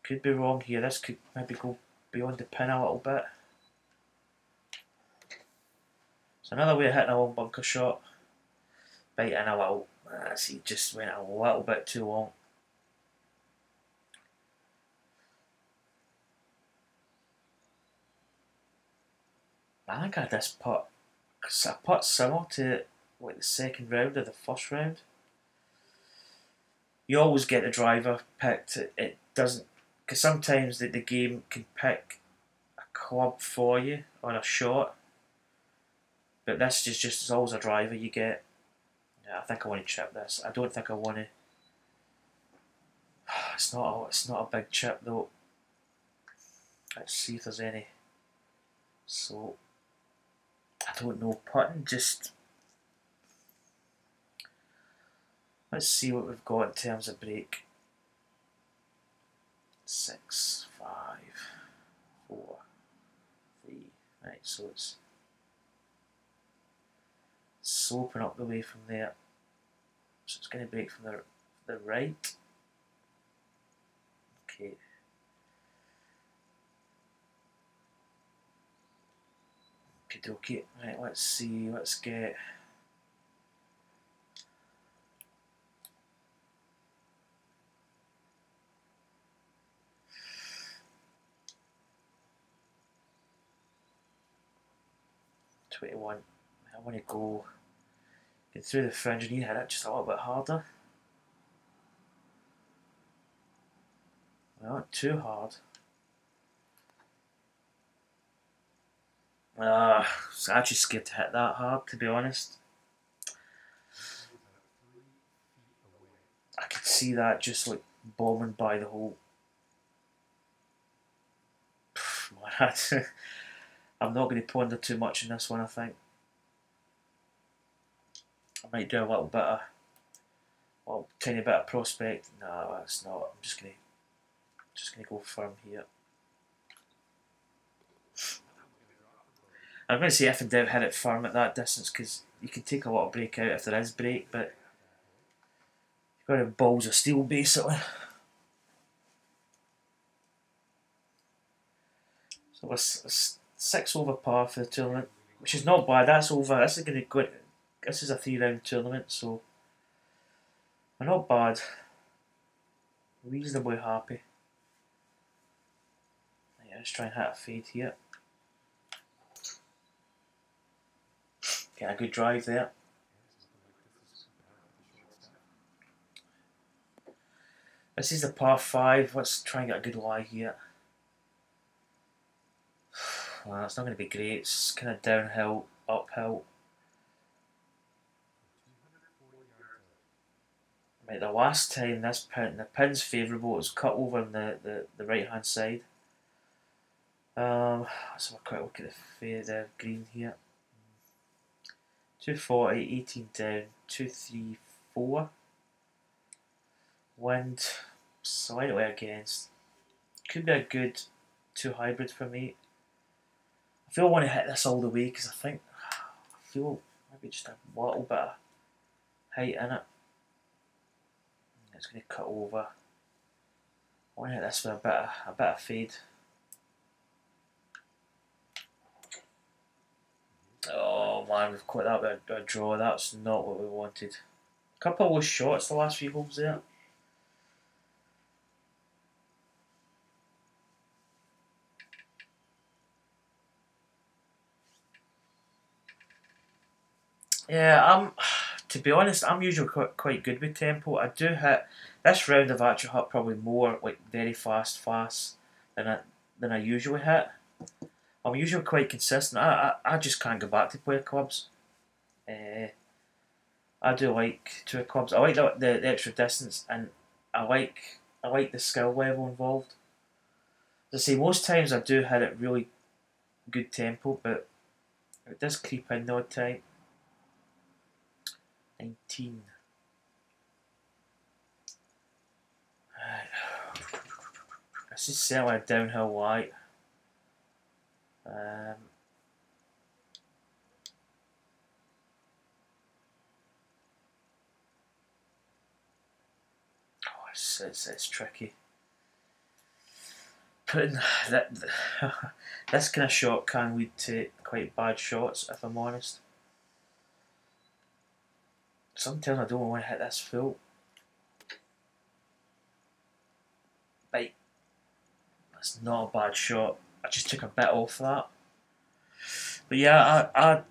Could be wrong here. This could maybe go beyond the pin a little bit. So another way of hitting a long bunker shot. Bite in a little. See, just went a little bit too long. I think I had this putt. It's a putt similar to like the second round or the first round. You always get the driver picked. It doesn't, because sometimes the game can pick a club for you or a shot. But this is just always a driver you get. Yeah, I think I want to chip this. I don't think I want to. It's not a big chip though. Let's see if there's any. So I don't know. Putting just. Let's see what we've got in terms of break. 6, 5, 4, 3. Right, so it's sloping up the way from there. So it's going to break from the right. Okay. Okay. Right, let's see. Let's get. I want to go get through the fringe and you hit it just a little bit harder. Not too hard. I was actually scared to hit that hard, to be honest. I could see that just like bombing by the hole. I'm not going to ponder too much in this one, I think. I might do a little bit of, well, tiny bit of prospect. No, that's not. I'm just gonna go firm here. I'm going to say if in doubt, hit it firm at that distance, because you can take a lot of break out if there is break, but you've got to have balls of steel basically. So it's 6 over par for the tournament, which is not bad. That's over. This is going to go. This is a 3-round tournament, so we're not bad. Reasonably happy. Yeah, let's try and hit a fade here. Get a good drive there. This is the par 5. Let's try and get a good lie here. Well, it's not going to be great. It's kind of downhill, uphill. Right, the last time this pin, the pin's favourable, it was cut over on the right hand side. Let's have a quick look at the green here. 240, 18 down, 234. Wind slightly against. Could be a good 2 hybrid for me. I feel I want to hit this all the way because I feel maybe just a little bit of height in it. It's going to cut over. I want to hit this with a bit of fade. Oh man, we've caught that with a draw. That's not what we wanted. A couple of shots the last few holes there. Yeah, to be honest, I'm usually quite good with tempo. I do hit this round. I've actually hit probably more like very fast than I usually hit. I'm usually quite consistent. I just can't go back to play clubs. I do like tour clubs. I like the extra distance, and I like the skill level involved. As I say, most times I do hit it really good tempo, but it does creep in the odd time. 19. This is certainly a downhill light. Oh, it's tricky. Putting that this kind of shot can lead to quite bad shots, if I'm honest. Sometimes I don't want to hit this full. Right, that's not a bad shot. I just took a bit off that. But yeah,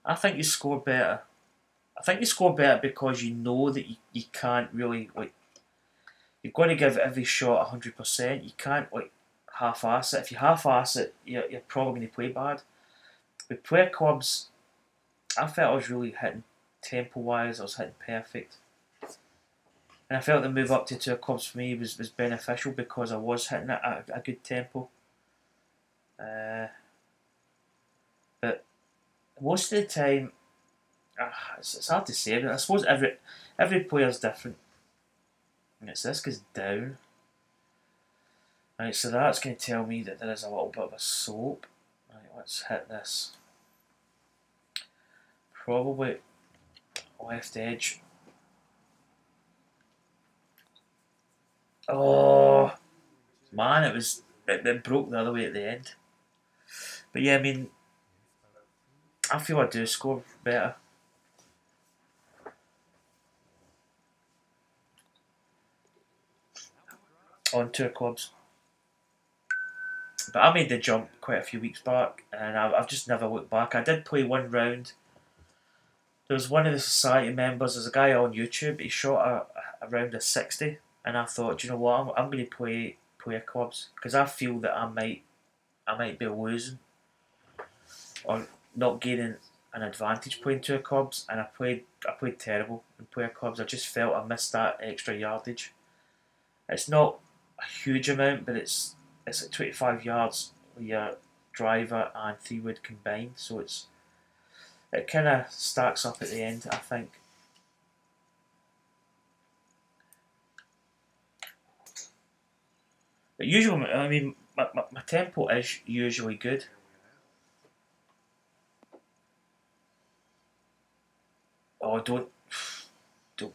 I think you score better. I think you score better because you know that you can't really like. You've got to give every shot 100%. You can't like half-ass it. If you half-ass it, you're probably going to play bad. With player clubs, I felt I was really hitting tempo-wise. I was hitting perfect, and I felt the move up to tour clubs for me was beneficial because I was hitting it at a good tempo. But most of the time, it's hard to say. But I suppose every player's different. Right, so this goes down. Right, so that's going to tell me that there is a little bit of a slope. Right, let's hit this. Probably left edge. Oh man, it broke the other way at the end. But yeah, I mean, I feel I do score better. On tour clubs. But I made the jump quite a few weeks back, and I've just never looked back. I did play one round. There was one of the society members. There's a guy on YouTube. He shot around a 60, and I thought, you know what, I'm going to play player clubs because I feel that I might be losing or not gaining an advantage playing tour clubs, and I played terrible in player clubs. I just felt I missed that extra yardage. It's not a huge amount, but it's like 25 yards with your driver and 3-wood combined, so it kind of stacks up at the end, I think. But usually, I mean, my tempo is usually good. Oh, don't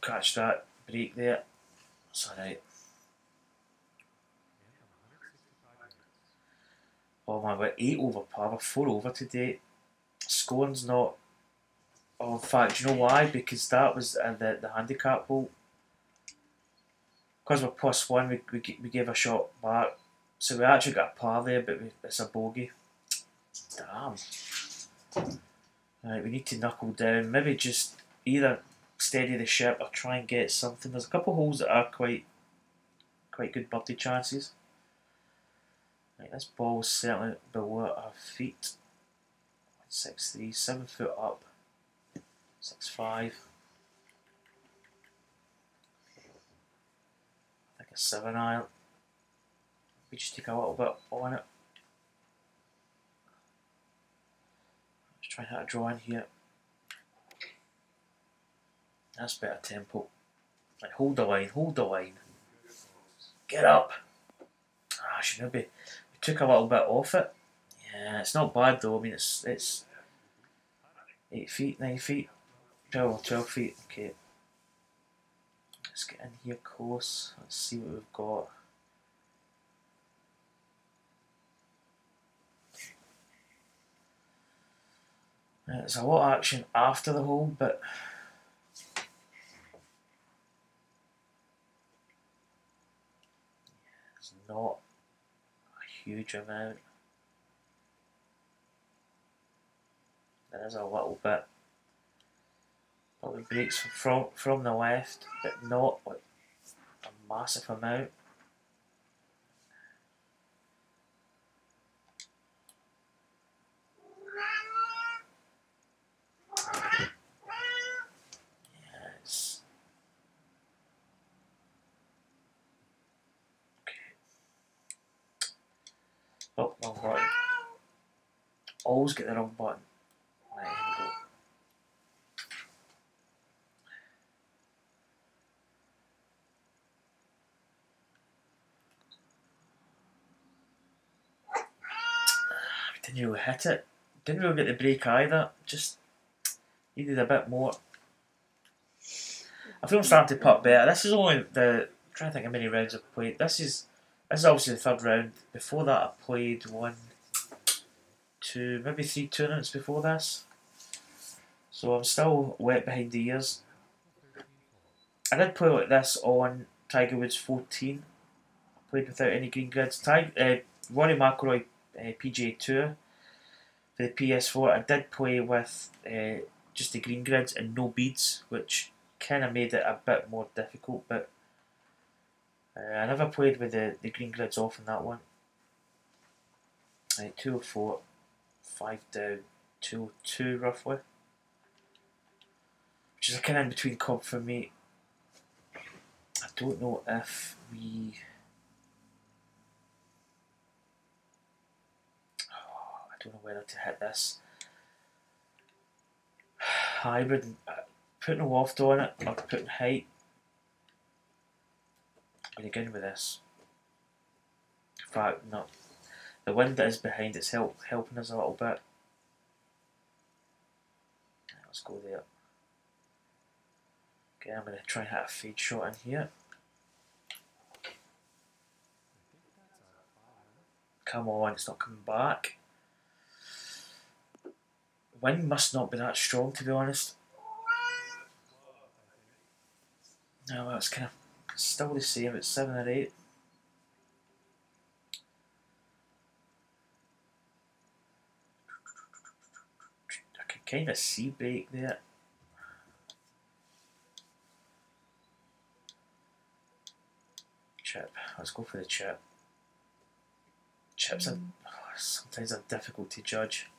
catch that break there. It's alright. Oh man, we're 8 over par, we're 4 over today. Scoring's not. Oh, in fact, do you know why? Because that was the handicap hole. Because we're +1, we gave a shot back. So we actually got a par there, but it's a bogey. Damn. Right, we need to knuckle down. Maybe just either steady the ship or try and get something. There's a couple of holes that are quite good birdie chances. Right, this ball's certainly below our feet. 6-3, 7 foot up. 6-5. I think a 7-iron. We just take a little bit on it. Let's try and hit a draw in here. That's better tempo. Right, hold the line, hold the line. Get up. Ah, should maybe we took a little bit off it. Yeah, it's not bad though. I mean, it's 8 feet, 9 feet, 12 feet. Okay, let's get in here close. Let's see what we've got. There's a lot of action after the hole, but it's not a huge amount. There is a little bit. Probably breaks from the left, but not like a massive amount. Yes. Okay. Oh, wrong button. Always get the wrong button. Right, here we go. Didn't really hit it. Didn't really get the break either. Just needed a bit more. I feel I'm starting to putt better. This is only the. I'm trying to think how many rounds I've played. This is obviously the third round. Before that, I played 1, 2, maybe 3 tournaments before this. So I'm still wet behind the ears. I did play like this on Tiger Woods 14. I played without any green grids. Rory McIlroy PGA Tour for the PS4. I did play with just the green grids and no beads, which kind of made it a bit more difficult. But I never played with the green grids off in that one. 204, 5 down, 202 roughly, which is a kind of in between comp for me. I don't know if we. I don't know whether to hit this hybrid and putting a loft on it or putting height. I'm going to go in with this. In fact, no. The wind that is behind it's helping us a little bit. Let's go there. Okay, I'm going to try and hit a fade shot in here. Come on, it's not coming back. Wind must not be that strong, to be honest. No, well, it's kind of still the same. It's 7 or 8. I can kind of see break there. Chip. Let's go for the chip. Chips are sometimes are difficult to judge.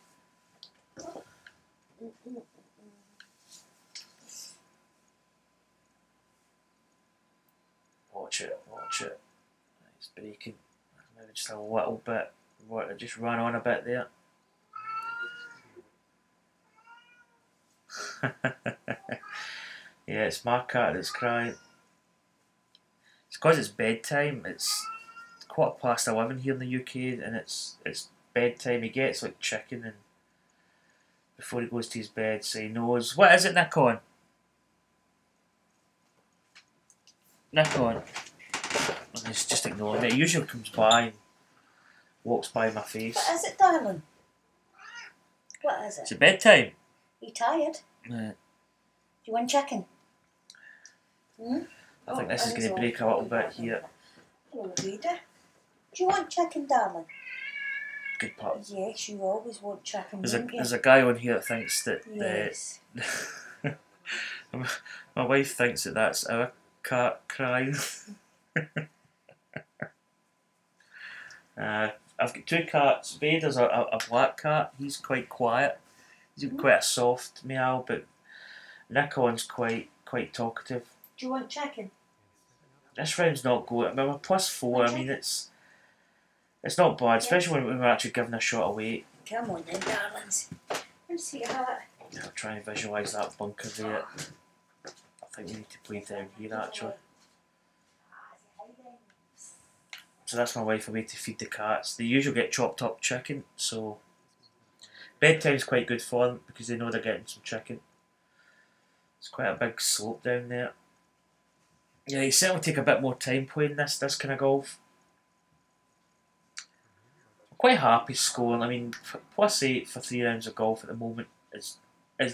Watch it, watch it. It's breaking. Maybe just a little bit. Just run on a bit there. Yeah, it's my cat that's crying. It's because it's bedtime. It's 11:15 here in the UK, and it's bedtime. He gets like chicken and before he goes to his bed, so he knows. What is it, Nikon? Nikon. And he's just ignoring it. He usually comes by and walks by my face. What is it, darling? What is it? Is it bedtime? You tired? Yeah. Do you want chicken? I think this is going to break a little bit here. Hello, Rita. Do you want chicken, darling? Good putt. Yes, you always want chicken. There's a guy on here that thinks that yes. My wife thinks that that's our cat crying. I've got 2 cats. Vader's a black cat. He's quite quiet. He's quite a soft meow, but Nikon's quite talkative. Do you want chicken? This round's not good. I mean, we're +4. I mean, it's not bad, especially when we're actually giving a shot away. Come on then, darlings. Let's see that. I'll try and visualise that bunker there. I think we need to play down here actually. So that's my wife away to feed the cats. They usually get chopped up chicken, so bedtime's quite good for them because they know they're getting some chicken. It's quite a big slope down there. Yeah, you certainly take a bit more time playing this kind of golf. I'm quite happy scoring. I mean, +8 for 3 rounds of golf at the moment is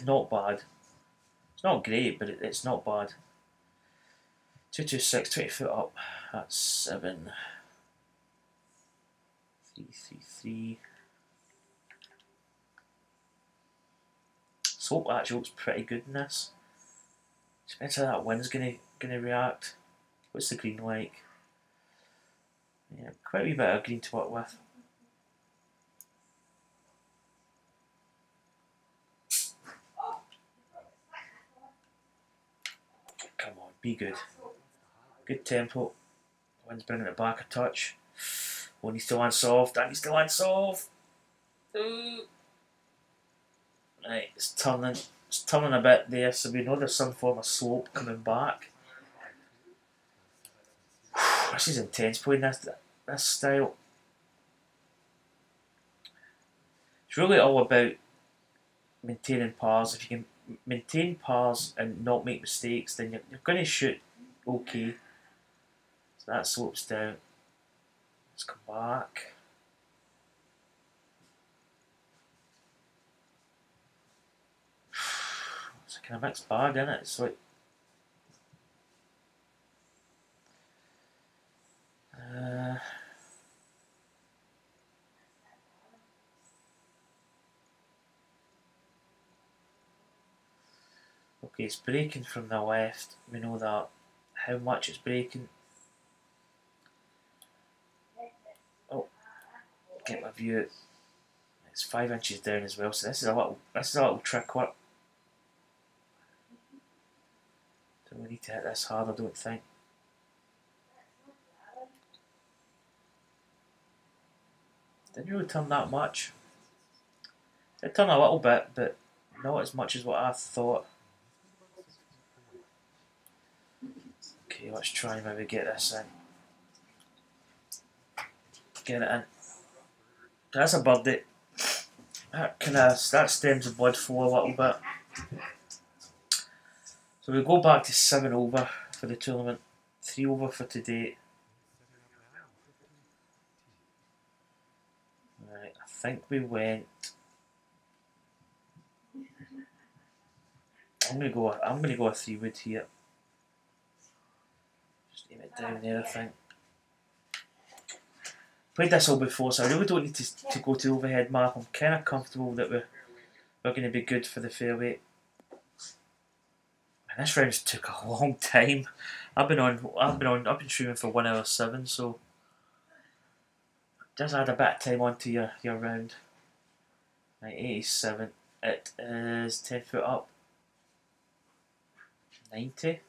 not bad. It's not great, but it's not bad. 226, 20 foot up. That's 7. 333. Slope actually looks pretty good in this. Depends how that wind's gonna react. What's the green like? Yeah, quite a wee bit of green to work with. Come on, be good. Good tempo. Wind's bringing it back a touch. Oh, needs to land soft. That needs to land soft. Ooh. Right, it's turning. It's turning a bit there, so we know there's some form of slope coming back. This is intense playing this style. It's really all about maintaining pars. If you can maintain pars and not make mistakes, then you're going to shoot okay. So that slopes down. Let's come back. It's a kind of mixed bag, isn't it? It's like okay, it's breaking from the left. We know that. How much it's breaking? Oh, get my view. It's 5 inches down as well. So this is a little trick work. Don't we need to hit this hard? I don't think. Didn't really turn that much. It turned a little bit, but not as much as what I thought. Okay, let's try and maybe get this in. Get it in. That's a birdie. That stems the blood flow a little bit. So we go back to 7 over for the tournament, 3 over for today. Right, I think we went. I'm gonna go a 3-wood here. Just aim it down there, I think. Played this all before, so I really don't need to go to overhead mark. I'm kind of comfortable that we're going to be good for the fairway. And this round's took a long time. I've been streaming for 1 hour 7, so just add a bit of time onto your round. Right, 87. It is 10 foot up. 90.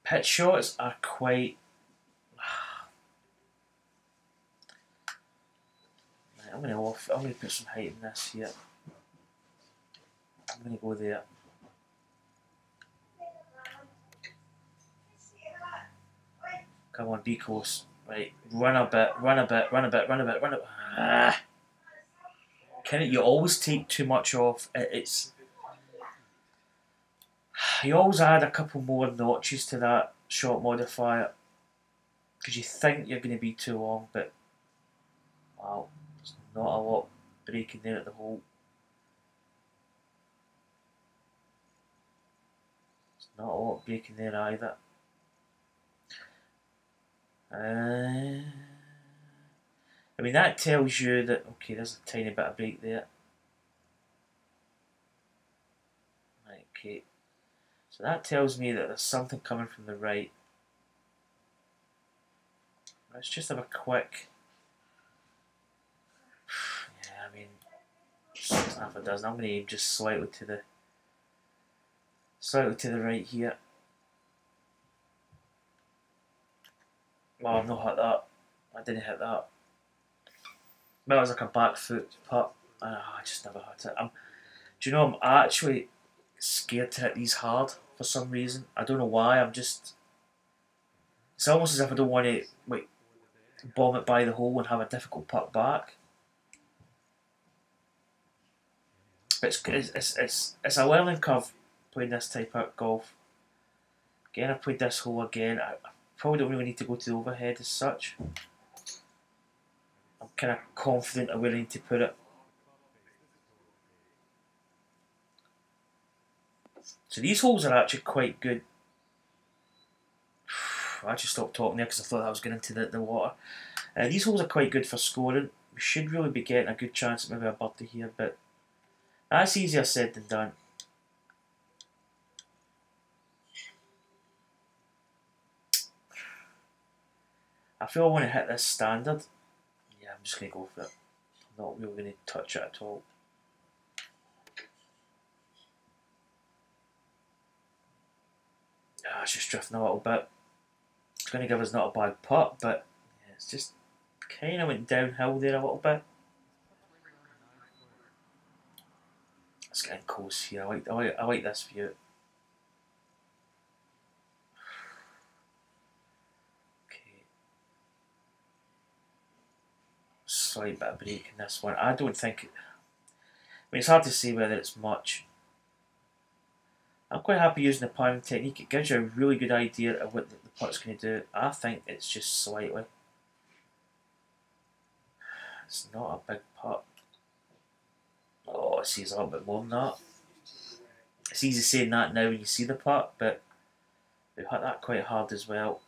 Pitch shots are quite. Right, I'm gonna put some height in this here. I'm gonna go there. Come on, be close. Right, run a bit. You always take too much off. You always add a couple more notches to that shot modifier because you think you're going to be too long, but wow, there's not a lot breaking there at the hole. There's not a lot breaking there either. I mean, that tells you that, okay, there's a tiny bit of break there. Right, okay. So that tells me that there's something coming from the right. Let's just have a quick. Yeah, I mean, half a dozen. I'm going to aim just slightly to the right here. Well, I've not hit that. I didn't hit that. Well, it was like a back foot putt. I just never hit it. Do you know, I'm actually scared to hit these hard for some reason. I don't know why. It's almost as if I don't want to bomb it by the hole and have a difficult putt back. But it's a learning curve playing this type of golf. Again, I played this hole again. I probably don't really need to go to the overhead as such. I'm kind of confident of where I need to put it. So these holes are actually quite good. I just stopped talking there because I thought I was going into the water. These holes are quite good for scoring. We should really be getting a good chance at maybe a birdie here, but that's easier said than done. I feel I want to hit this standard. Yeah, I'm just going to go for it. I'm not really going to touch it at all. It's just drifting a little bit. It's going to give us not a bad putt, but yeah, it's just kind of went downhill there a little bit. It's getting close here. I like this view. Okay. Slight bit of break in this one. I don't think. I mean, it's hard to say whether it's much. I'm quite happy using the palming technique. It gives you a really good idea of what the putt's going to do. I think it's just slightly. It's not a big putt. Oh, it sees a little bit more than that. It's easy saying that now when you see the putt, but we've hit that quite hard as well.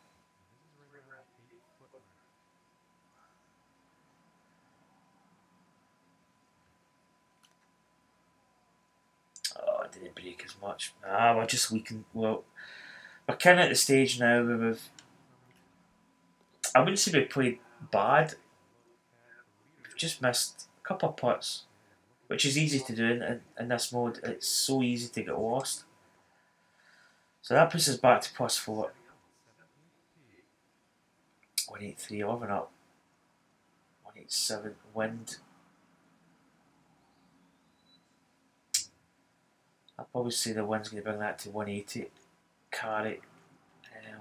Oh, it didn't break as much. We're just weakened. Well, we're kind of at the stage now where we've. I wouldn't say we played bad. We've just missed a couple of putts, which is easy to do in this mode. It's so easy to get lost. So that puts us back to +4. 183, 11 up. 187, wind. I'll probably say the wind's going to bring that to 180. Carry.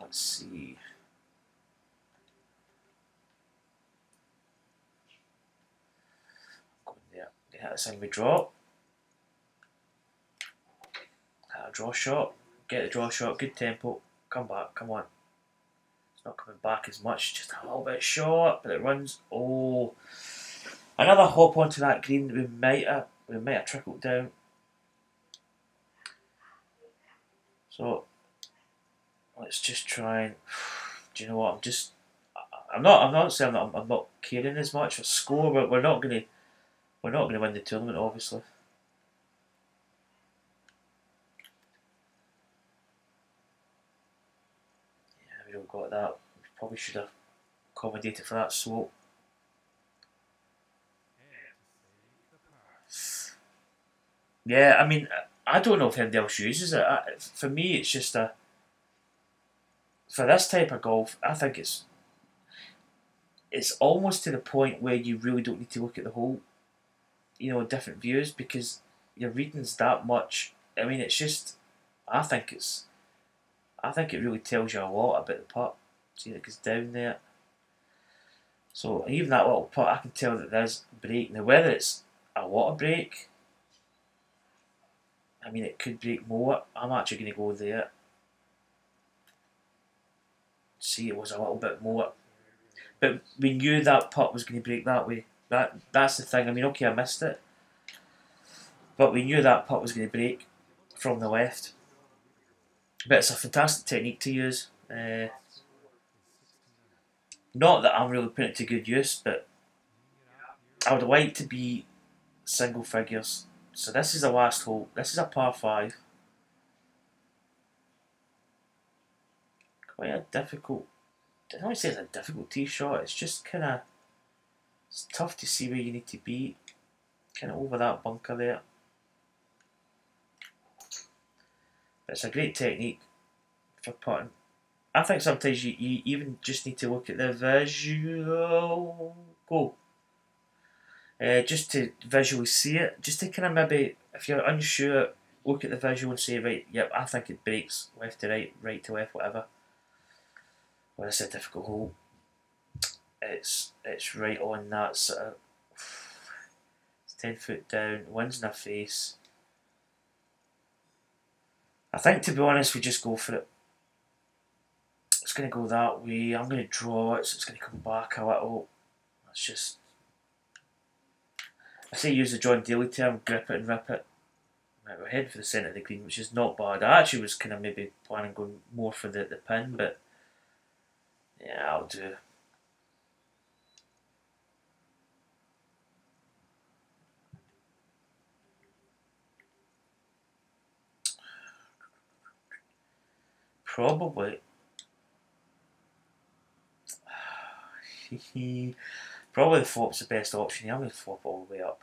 Let's see. Going there. Hit this in we drop. Hit a draw shot. Get the draw shot. Good tempo. Come back. Come on. It's not coming back as much. Just a little bit short, but it runs. Oh, another hop onto that green. We might have trickled down. So let's just try and. Do you know what? I'm not saying that I'm not caring as much for score, but we're not gonna win the tournament, obviously. Yeah, we don't got that. We probably should have accommodated for that slope. Yeah, I mean, I don't know if anybody else uses it. For me, it's just for this type of golf, I think it's almost to the point where you really don't need to look at the hole, different views, because your reading's that much. I mean, it's just, I think it really tells you a lot about the putt. See, it goes down there. So even that little putt, I can tell that there's break. Now, whether it's a lot of break, I mean, it could break more. I'm actually going to go there. See, it was a little bit more. But we knew that putt was going to break that way. That's the thing. I mean, okay, I missed it. But we knew that putt was going to break from the left. But it's a fantastic technique to use. Not that I'm really putting it to good use, but I would like to be single figures. So this is the last hole. This is a par 5. Quite a difficult. I don't want to say it's a difficult tee shot. It's just kind of. It's tough to see where you need to be. Kind of over that bunker there. But it's a great technique for putting. I think sometimes you even just need to look at the visual go. Just to visually see it. Just to kind of maybe, if you're unsure, look at the visual and say, right, yep, I think it breaks left to right, right to left, whatever. Well, it's a difficult hole. It's right on that sort of. It's 10 foot down, wind's in our face. I think, to be honest, we just go for it. It's going to go that way. I'm going to draw it, so it's going to come back a little. Let's just. I say use the John Daly term, grip it and rip it. Right, we're heading for the centre of the green, which is not bad. I actually was kind of maybe planning going more for the pin, but Yeah, I'll do. Probably. Probably the flop's the best option here. I'm going to flop all the way up.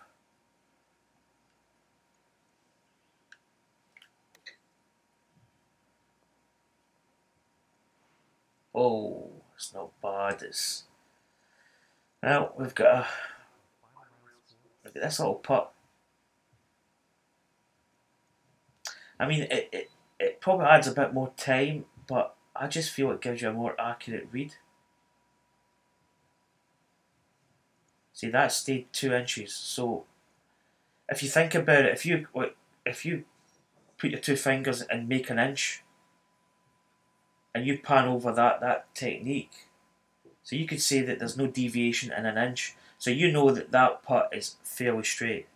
Oh, it's not bad. It's well, we've got a look at this little putt. I mean, it probably adds a bit more time, but I just feel it gives you a more accurate read. See, that stayed 2 inches. So if you think about it, if you put your 2 fingers and make an inch, and you pan over that technique, so you could say that there's no deviation in an inch. So you know that that putt is fairly straight.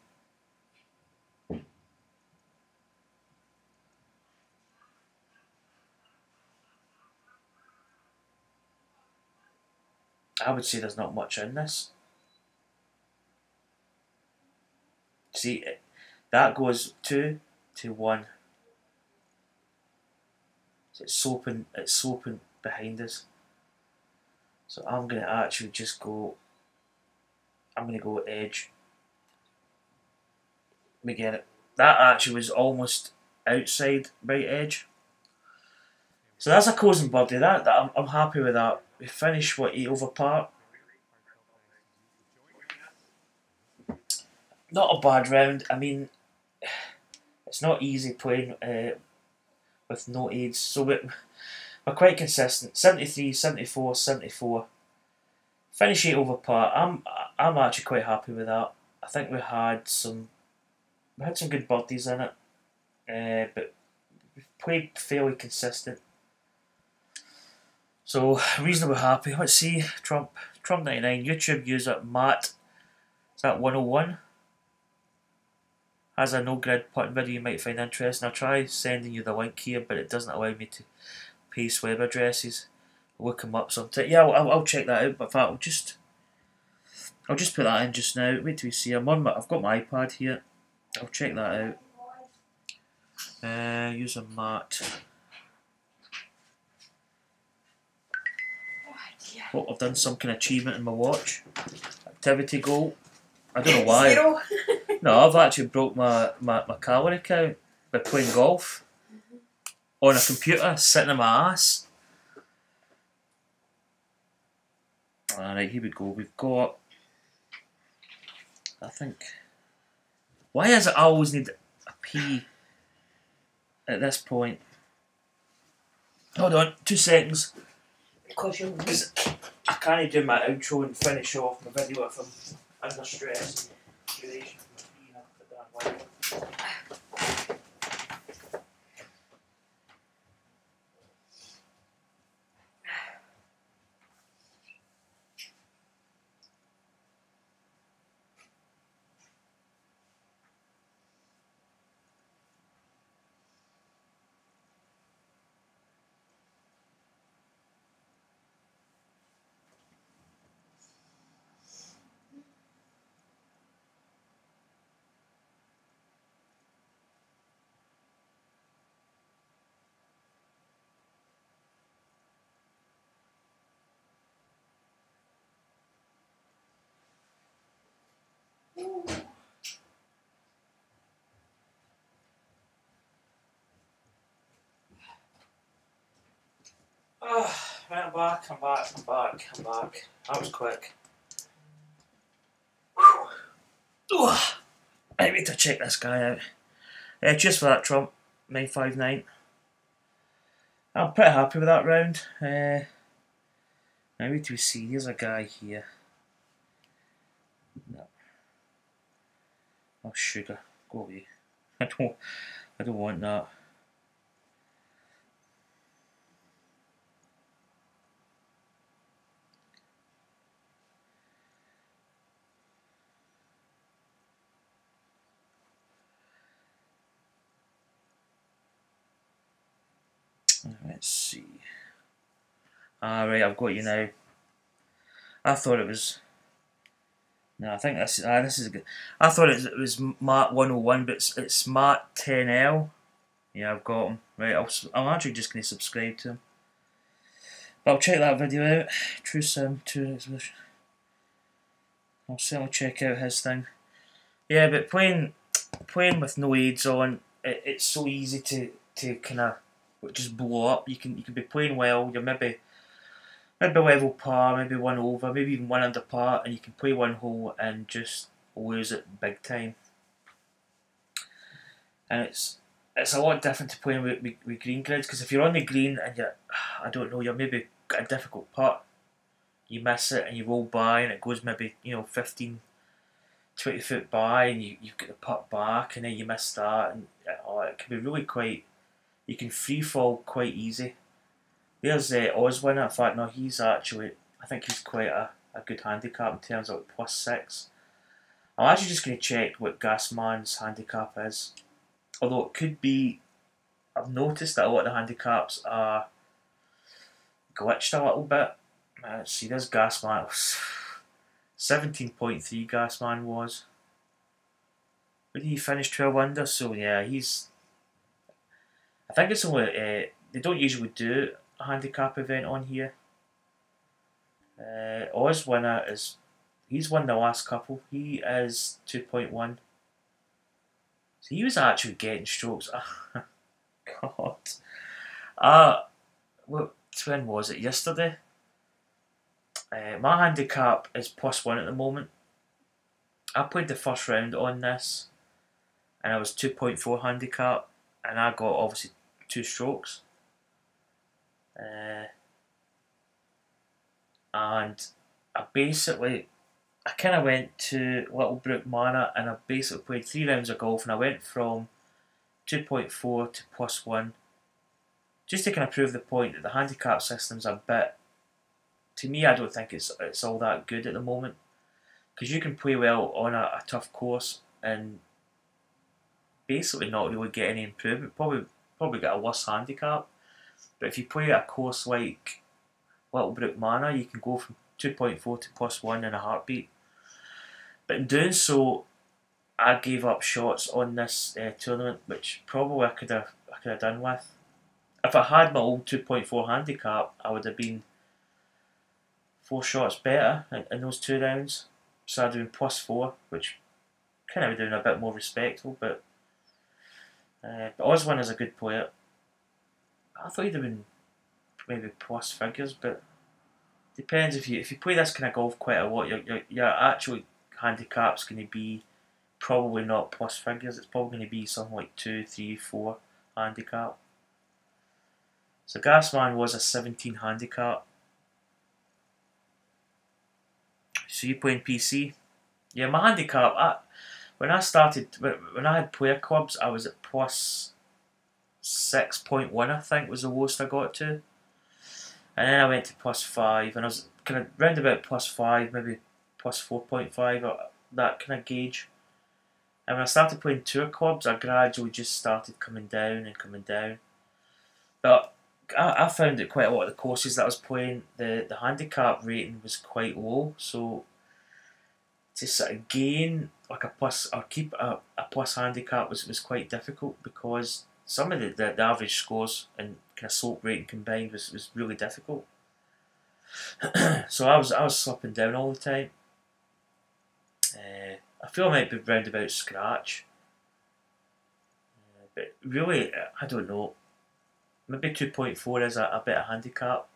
I would say there's not much in this. See, that goes 2 to 1. So it's sloping behind us. So I'm going to actually just go, I'm going to go edge. We get it. That actually was almost outside right edge. So that's a closing birdie. I'm happy with that. We finished, what, 8 over par? Not a bad round. I mean, it's not easy playing with no aids. So we're quite consistent. 73, 74, 74. Finish 8 over par. I'm actually quite happy with that. I think we had some good birdies in it, but we've played fairly consistent. So reasonably happy. Let's see, Trump 99 YouTube user Matt. Is that 101? Has a no grid putting video you might find interesting. I'll try sending you the link here, but it doesn't allow me to paste web addresses. I'll look them up sometime. Yeah, I'll check that out. But in fact, I'll just put that in just now. Wait till we see. I've got my iPad here. I'll check that out. User Matt. Oh, I've done some kind of achievement in my watch. Activity goal. I don't know why. 0. No, I've actually broke my calorie count by playing golf on a computer, sitting on my ass. Alright, here we go. We've got, I think, why does it always need a P at this point? Hold on, 2 seconds. Because I can't do my outro and finish off my video if I'm under stress. Duration of my Right, I'm back. That was quick. I need to check this guy out. Cheers for that, Trump. 959. I'm pretty happy with that round. Now wait till we see. Here's a guy here. No. Oh, sugar. Go away. I don't want that. Let's see. Right, I've got you now. I thought it was. No, I think this is good. I thought it was Matt 101, but it's Matt 10L. Yeah, I've got him. Right, I'm actually just going to subscribe to him. But I'll check that video out. True Sim 2 Exhibition. I'll certainly check out his thing. Yeah, but playing with no aids on, it's so easy to kind of just blow up. You can be playing well. You're maybe level par, maybe one over, maybe even one under par, and you can play one hole and just lose it big time. And it's a lot different to playing with green grids, because if you're on the green and you're maybe got a difficult putt, you miss it and you roll by and it goes maybe 15, 20 foot by, and you've got the putt back and then you miss that, and it can be really quite. You can free fall quite easy. There's Oz winner. In fact, no, he's actually. I think he's quite a good handicap in terms of +6. I'm actually just going to check what Gasman's handicap is. Although it could be. I've noticed that a lot of the handicaps are glitched a little bit. Let's see, there's Gasman. 17.3 Gasman was. But he finished 12 under, so yeah, he's. I think it's only. They don't usually do a handicap event on here. Oz winner is. He's won the last couple. He is 2.1. So he was actually getting strokes. God. When was it? Yesterday? My handicap is +1 at the moment. I played the first round on this and I was 2.4 handicap, and I got obviously 2 strokes. And I kind of went to Littlebrook Manor and I basically played 3 rounds of golf, and I went from 2.4 to +1, just to kind of prove the point that the handicap system's a bit. To me, I don't think it's all that good at the moment, because you can play well on a tough course and basically not really get any improvement. Probably get a worse handicap. But if you play a course like Littlebrook Manor, you can go from 2.4 to +1 in a heartbeat. But in doing so, I gave up shots on this tournament, which probably I could have done with. If I had my old 2.4 handicap, I would have been 4 shots better in those 2 rounds. So I'd have been +4, which kind of would have been a bit more respectful. But Oswin is a good player. I thought he'd have been maybe plus figures, but depends if you play this kind of golf quite a lot. Your actual handicap's going to be probably not plus figures. It's probably going to be something like 2, 3, 4 handicap. So Gasman was a 17 handicap. So you playing PC? Yeah, my handicap. When I had player clubs, I was at +6.1. I think was the lowest I got to, and then I went to +5, and I was kind of round about +5, maybe +4.5, or that kind of gauge. And when I started playing tour clubs, I gradually just started coming down and coming down. But I found that quite a lot of the courses that I was playing, the handicap rating was quite low, so to sort of gain like a plus or keep a plus handicap was quite difficult, because some of the average scores and kind of slope rating combined was really difficult. So I was slipping down all the time. I feel I might be round about scratch, but really I don't know. Maybe 2.4 is a better handicap,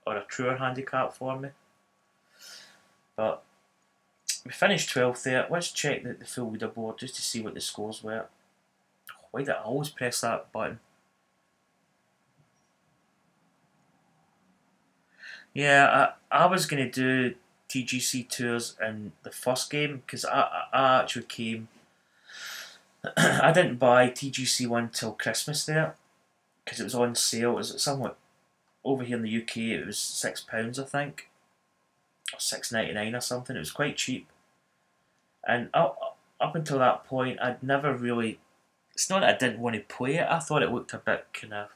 or a truer handicap for me. But we finished 12th there. Let's check the full leaderboard just to see what the scores were. Why did I always press that button? Yeah, I was going to do TGC tours in the first game, because I actually came. I didn't buy TGC 1 till Christmas there, because it was on sale. It was somewhat over here in the UK. It was £6, I think, or £6.99 or something. It was quite cheap, and up until that point, I'd never really. It's not that I didn't want to play it. I thought it looked a bit kind of.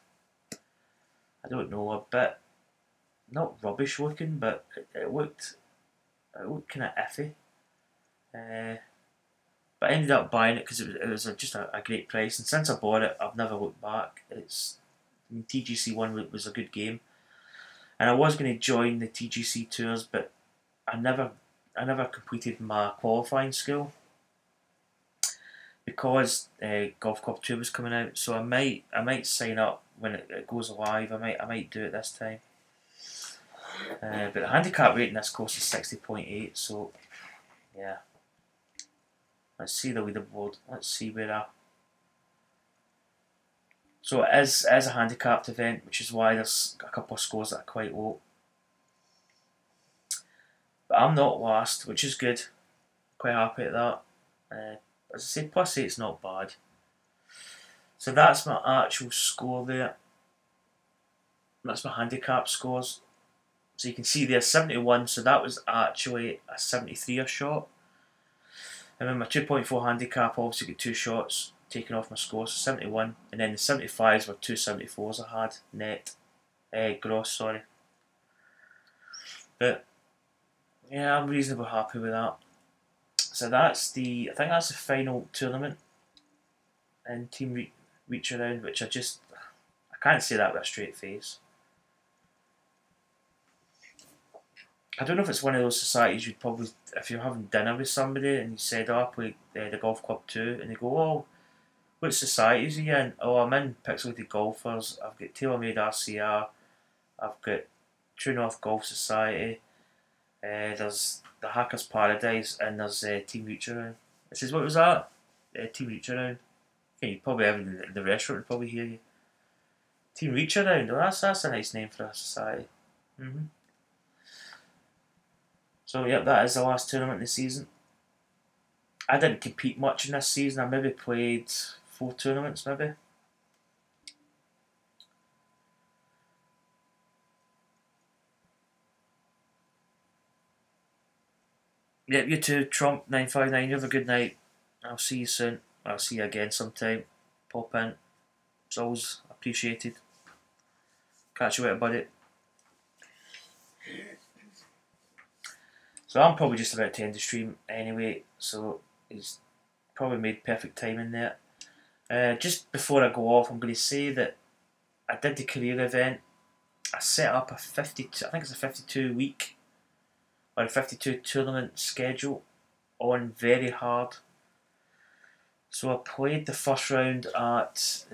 I don't know, a bit not rubbish looking, but it looked kind of iffy. But I ended up buying it because it was just a great price, and since I bought it, I've never looked back. TGC one was a good game, and I was going to join the TGC tours, but I never completed my qualifying skill because Golf Club 2 was coming out. So I might sign up when it goes live. I might do it this time. But the handicap rating this course is 60.8. So yeah, let's see the leaderboard. Let's see where So it is a handicapped event, which is why there's a couple of scores that are quite low. But I'm not last, which is good. Quite happy at that. As I say, plus 8's not bad. So that's my actual score there. That's my handicap scores. So you can see there 71, so that was actually a 73 shot. And then my 2.4 handicap obviously got 2 shots taken off my score, so 71. And then the 75s were 2 74s I had net. Gross, sorry. But yeah, I'm reasonably happy with that. So I think that's the final tournament in Team Reach Around, which I can't say that with a straight face. I don't know if it's one of those societies you'd probably, if you're having dinner with somebody and you said, oh, I play the Golf Club 2, and they go, oh, what societies are you in? Oh, I'm in Pixelated Golfers, I've got TaylorMade RCR, I've got True North Golf Society, there's the Hackers Paradise, and there's Team Reach Around. I says, what was that? Team Reach Around. Okay, you probably have in the restaurant would probably hear you. Team Reach Around, oh, that's a nice name for a society. So yeah, that is the last tournament of the season. I didn't compete much in this season. I maybe played 4 tournaments, maybe. Yep, you too, Trump959. You have a good night. I'll see you soon. I'll see you again sometime. Pop in. It's always appreciated. Catch you later, buddy. So I'm probably just about to end the stream anyway, so it's probably made perfect timing there. Just before I go off, I'm going to say that I did the career event. I set up a 52, I think it's a 52 week or a 52 tournament schedule on Very Hard. So I played the first round at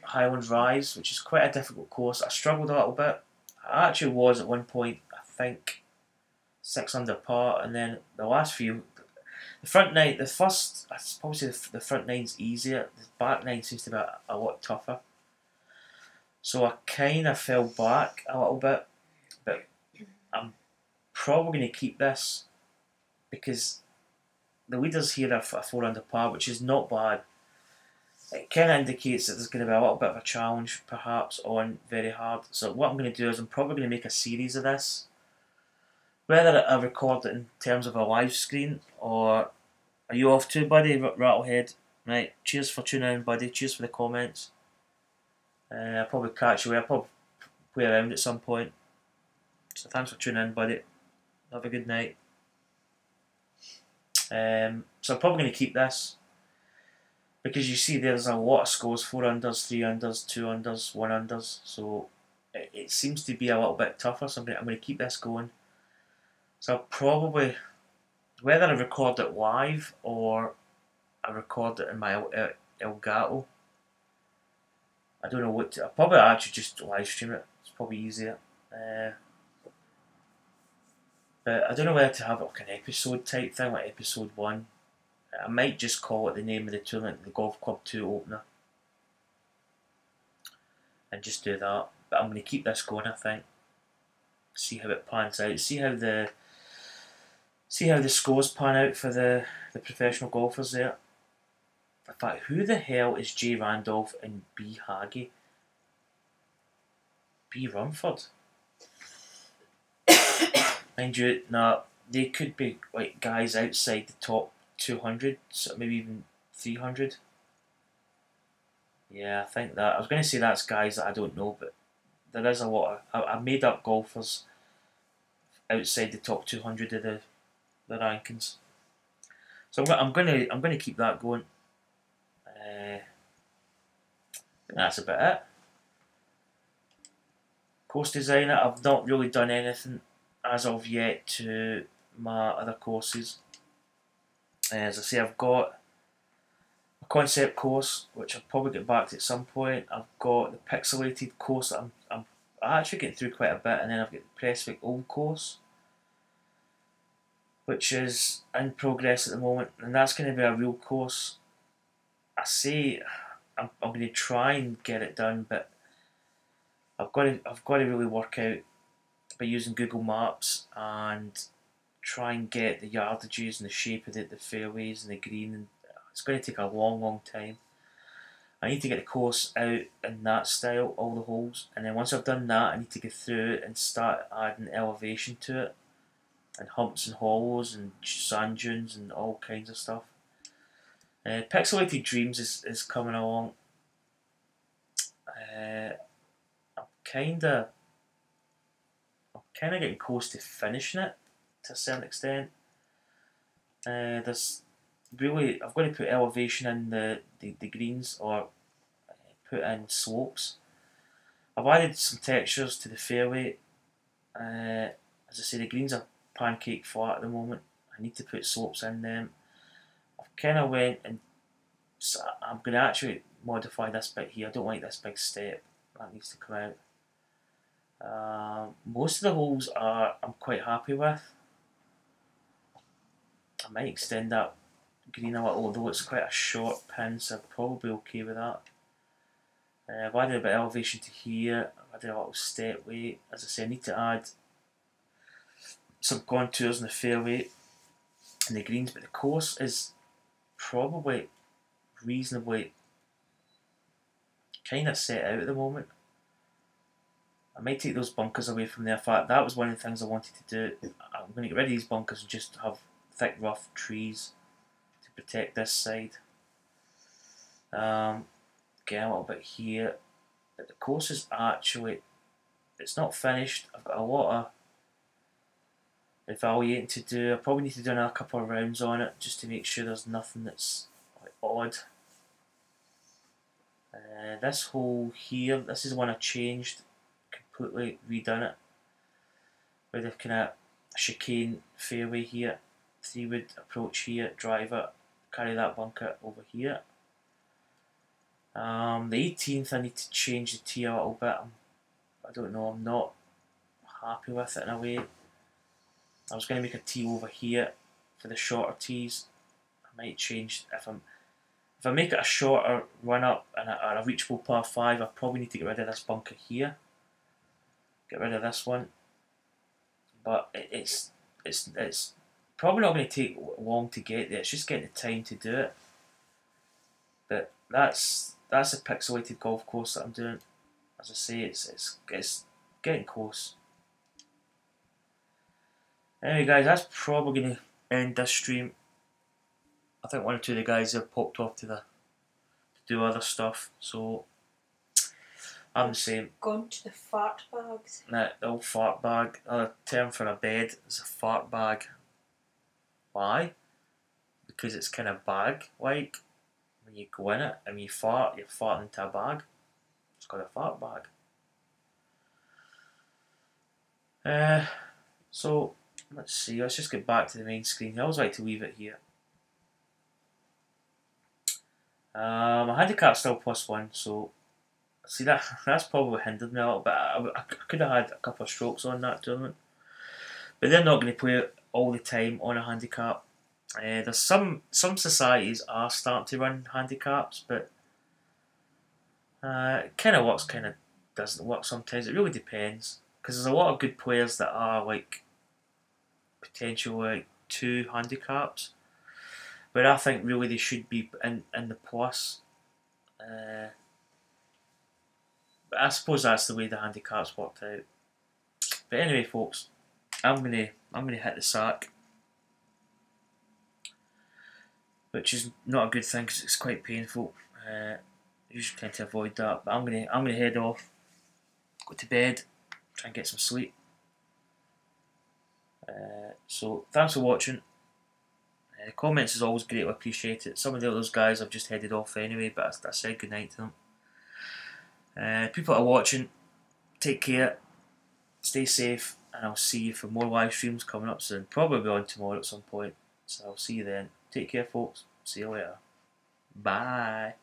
Highland Rise, which is quite a difficult course. I struggled a little bit. I actually was at one point, I think, 6 under par, and then the last few, the front nine, the first, I probably say the front nine's easier. The back nine seems to be a lot tougher. So I kind of fell back a little bit, but I'm probably going to keep this because the leaders here are 4 under par, which is not bad. It kind of indicates that there's going to be a little bit of a challenge, perhaps, on Very Hard. So what I'm going to do is I'm probably going to make a series of this. Whether I record it in terms of a live screen, or are you off too, buddy, Rattlehead? Right, cheers for tuning in, buddy. Cheers for the comments. I'll probably catch you. I'll probably play around at some point. So thanks for tuning in, buddy. Have a good night. So I'm probably going to keep this because you see there's a lot of scores: 4 unders, 3 unders, 2 unders, 1 unders. So it seems to be a little bit tougher. So I'm going to keep this going. So I'll probably, whether I record it live or I record it in my Elgato, I don't know what to. I'll probably actually just live stream it. It's probably easier. But I don't know whether to have it like an episode type thing, like episode 1. I might just call it the name of the tournament, the Golf Club 2 opener, and just do that. But I'm going to keep this going, I think. See how it pans out. See how the scores pan out for the professional golfers there. In fact, who the hell is J Randolph and B Haggy? B Rumford. Mind you, nah, they could be like guys outside the top 200, so maybe even 300. Yeah, I think that. I was going to say that's guys that I don't know, but there is a lot of I made up golfers outside the top 200 of the rankings. So I'm gonna keep that going. That's about it. Course designer, I've not really done anything as of yet to my other courses. As I say, I've got a concept course which I'll probably get back to at some point. I've got the pixelated course that I'm actually getting through quite a bit, and then I've got the Presswick Old course, which is in progress at the moment, and that's going to be a real course. I say I'm going to try and get it done, but I've got to really work out by using Google Maps and try and get the yardages and the shape of the fairways and the green. And it's going to take a long time. I need to get the course out in that style, all the holes, and then once I've done that, I need to go through it and start adding elevation to it, and humps and hollows and sand dunes and all kinds of stuff. Pixelated Dreams is coming along. I'm kind of getting close to finishing it to a certain extent. There's really, I've got to put elevation in the greens, or put in slopes. I've added some textures to the fairway. As I say, the greens are pancake flat at the moment. I need to put slopes in them. I've kind of went and I'm going to actually modify this bit here. I don't like this big step. That needs to come out. Most of the holes I'm quite happy with. I might extend that green a little, although it's quite a short pin, so I'm probably okay with that. I've added a bit of elevation to here. I've added a little stepway. As I say, I need to add some contours in the fairway and the greens, but the course is probably reasonably kind of set out at the moment. I might take those bunkers away from there. In fact, that was one of the things I wanted to do. I'm going to get rid of these bunkers and just have thick, rough trees to protect this side. Get a little bit here. But the course is actually, it's not finished. I've got a lot of evaluating to do. I probably need to do another couple of rounds on it just to make sure there's nothing that's like odd. This hole here, this is one I changed, completely redone it with a kind of chicane fairway here, 3-wood approach here, driver, carry that bunker over here. The 18th, I need to change the tee a little bit. I don't know, I'm not happy with it in a way. I was going to make a tee over here for the shorter tees. I might change if I make it a shorter run up and a reachable par 5. I probably need to get rid of this bunker here. Get rid of this one. But it's probably not going to take long to get there. It's just getting the time to do it. But that's a pixelated golf course that I'm doing. As I say, it's getting close. Anyway, guys, that's probably going to end this stream. I think one or two of the guys have popped off to do other stuff, so I'm the same. Gone to the fart bags. Nah, the old fart bag. Another term for a bed is a fart bag. Why? Because it's kind of bag-like. When you go in it and when you fart, you're farting into a bag. It's called a fart bag. So let's see. Let's just get back to the main screen. I always like to leave it here. My handicap's still +1, so see that's probably hindered me a little bit. I could have had a couple of strokes on that tournament, but they're not going to play all the time on a handicap. There's some societies are starting to run handicaps, but it kind of works, kind of doesn't work sometimes. It really depends, because there's a lot of good players that are like potential like 2 handicaps, but I think really they should be in the plus. But I suppose that's the way the handicaps worked out. But anyway, folks, I'm gonna hit the sack, which is not a good thing because it's quite painful. Usually tend to avoid that, but I'm gonna head off, go to bed, try and get some sleep. So thanks for watching. Comments is always greatly appreciated. Some of the others guys have just headed off anyway, but I said goodnight to them. People that are watching, take care, stay safe, and I'll see you for more live streams coming up soon. Probably on tomorrow at some point. So I'll see you then. Take care, folks. See you later. Bye.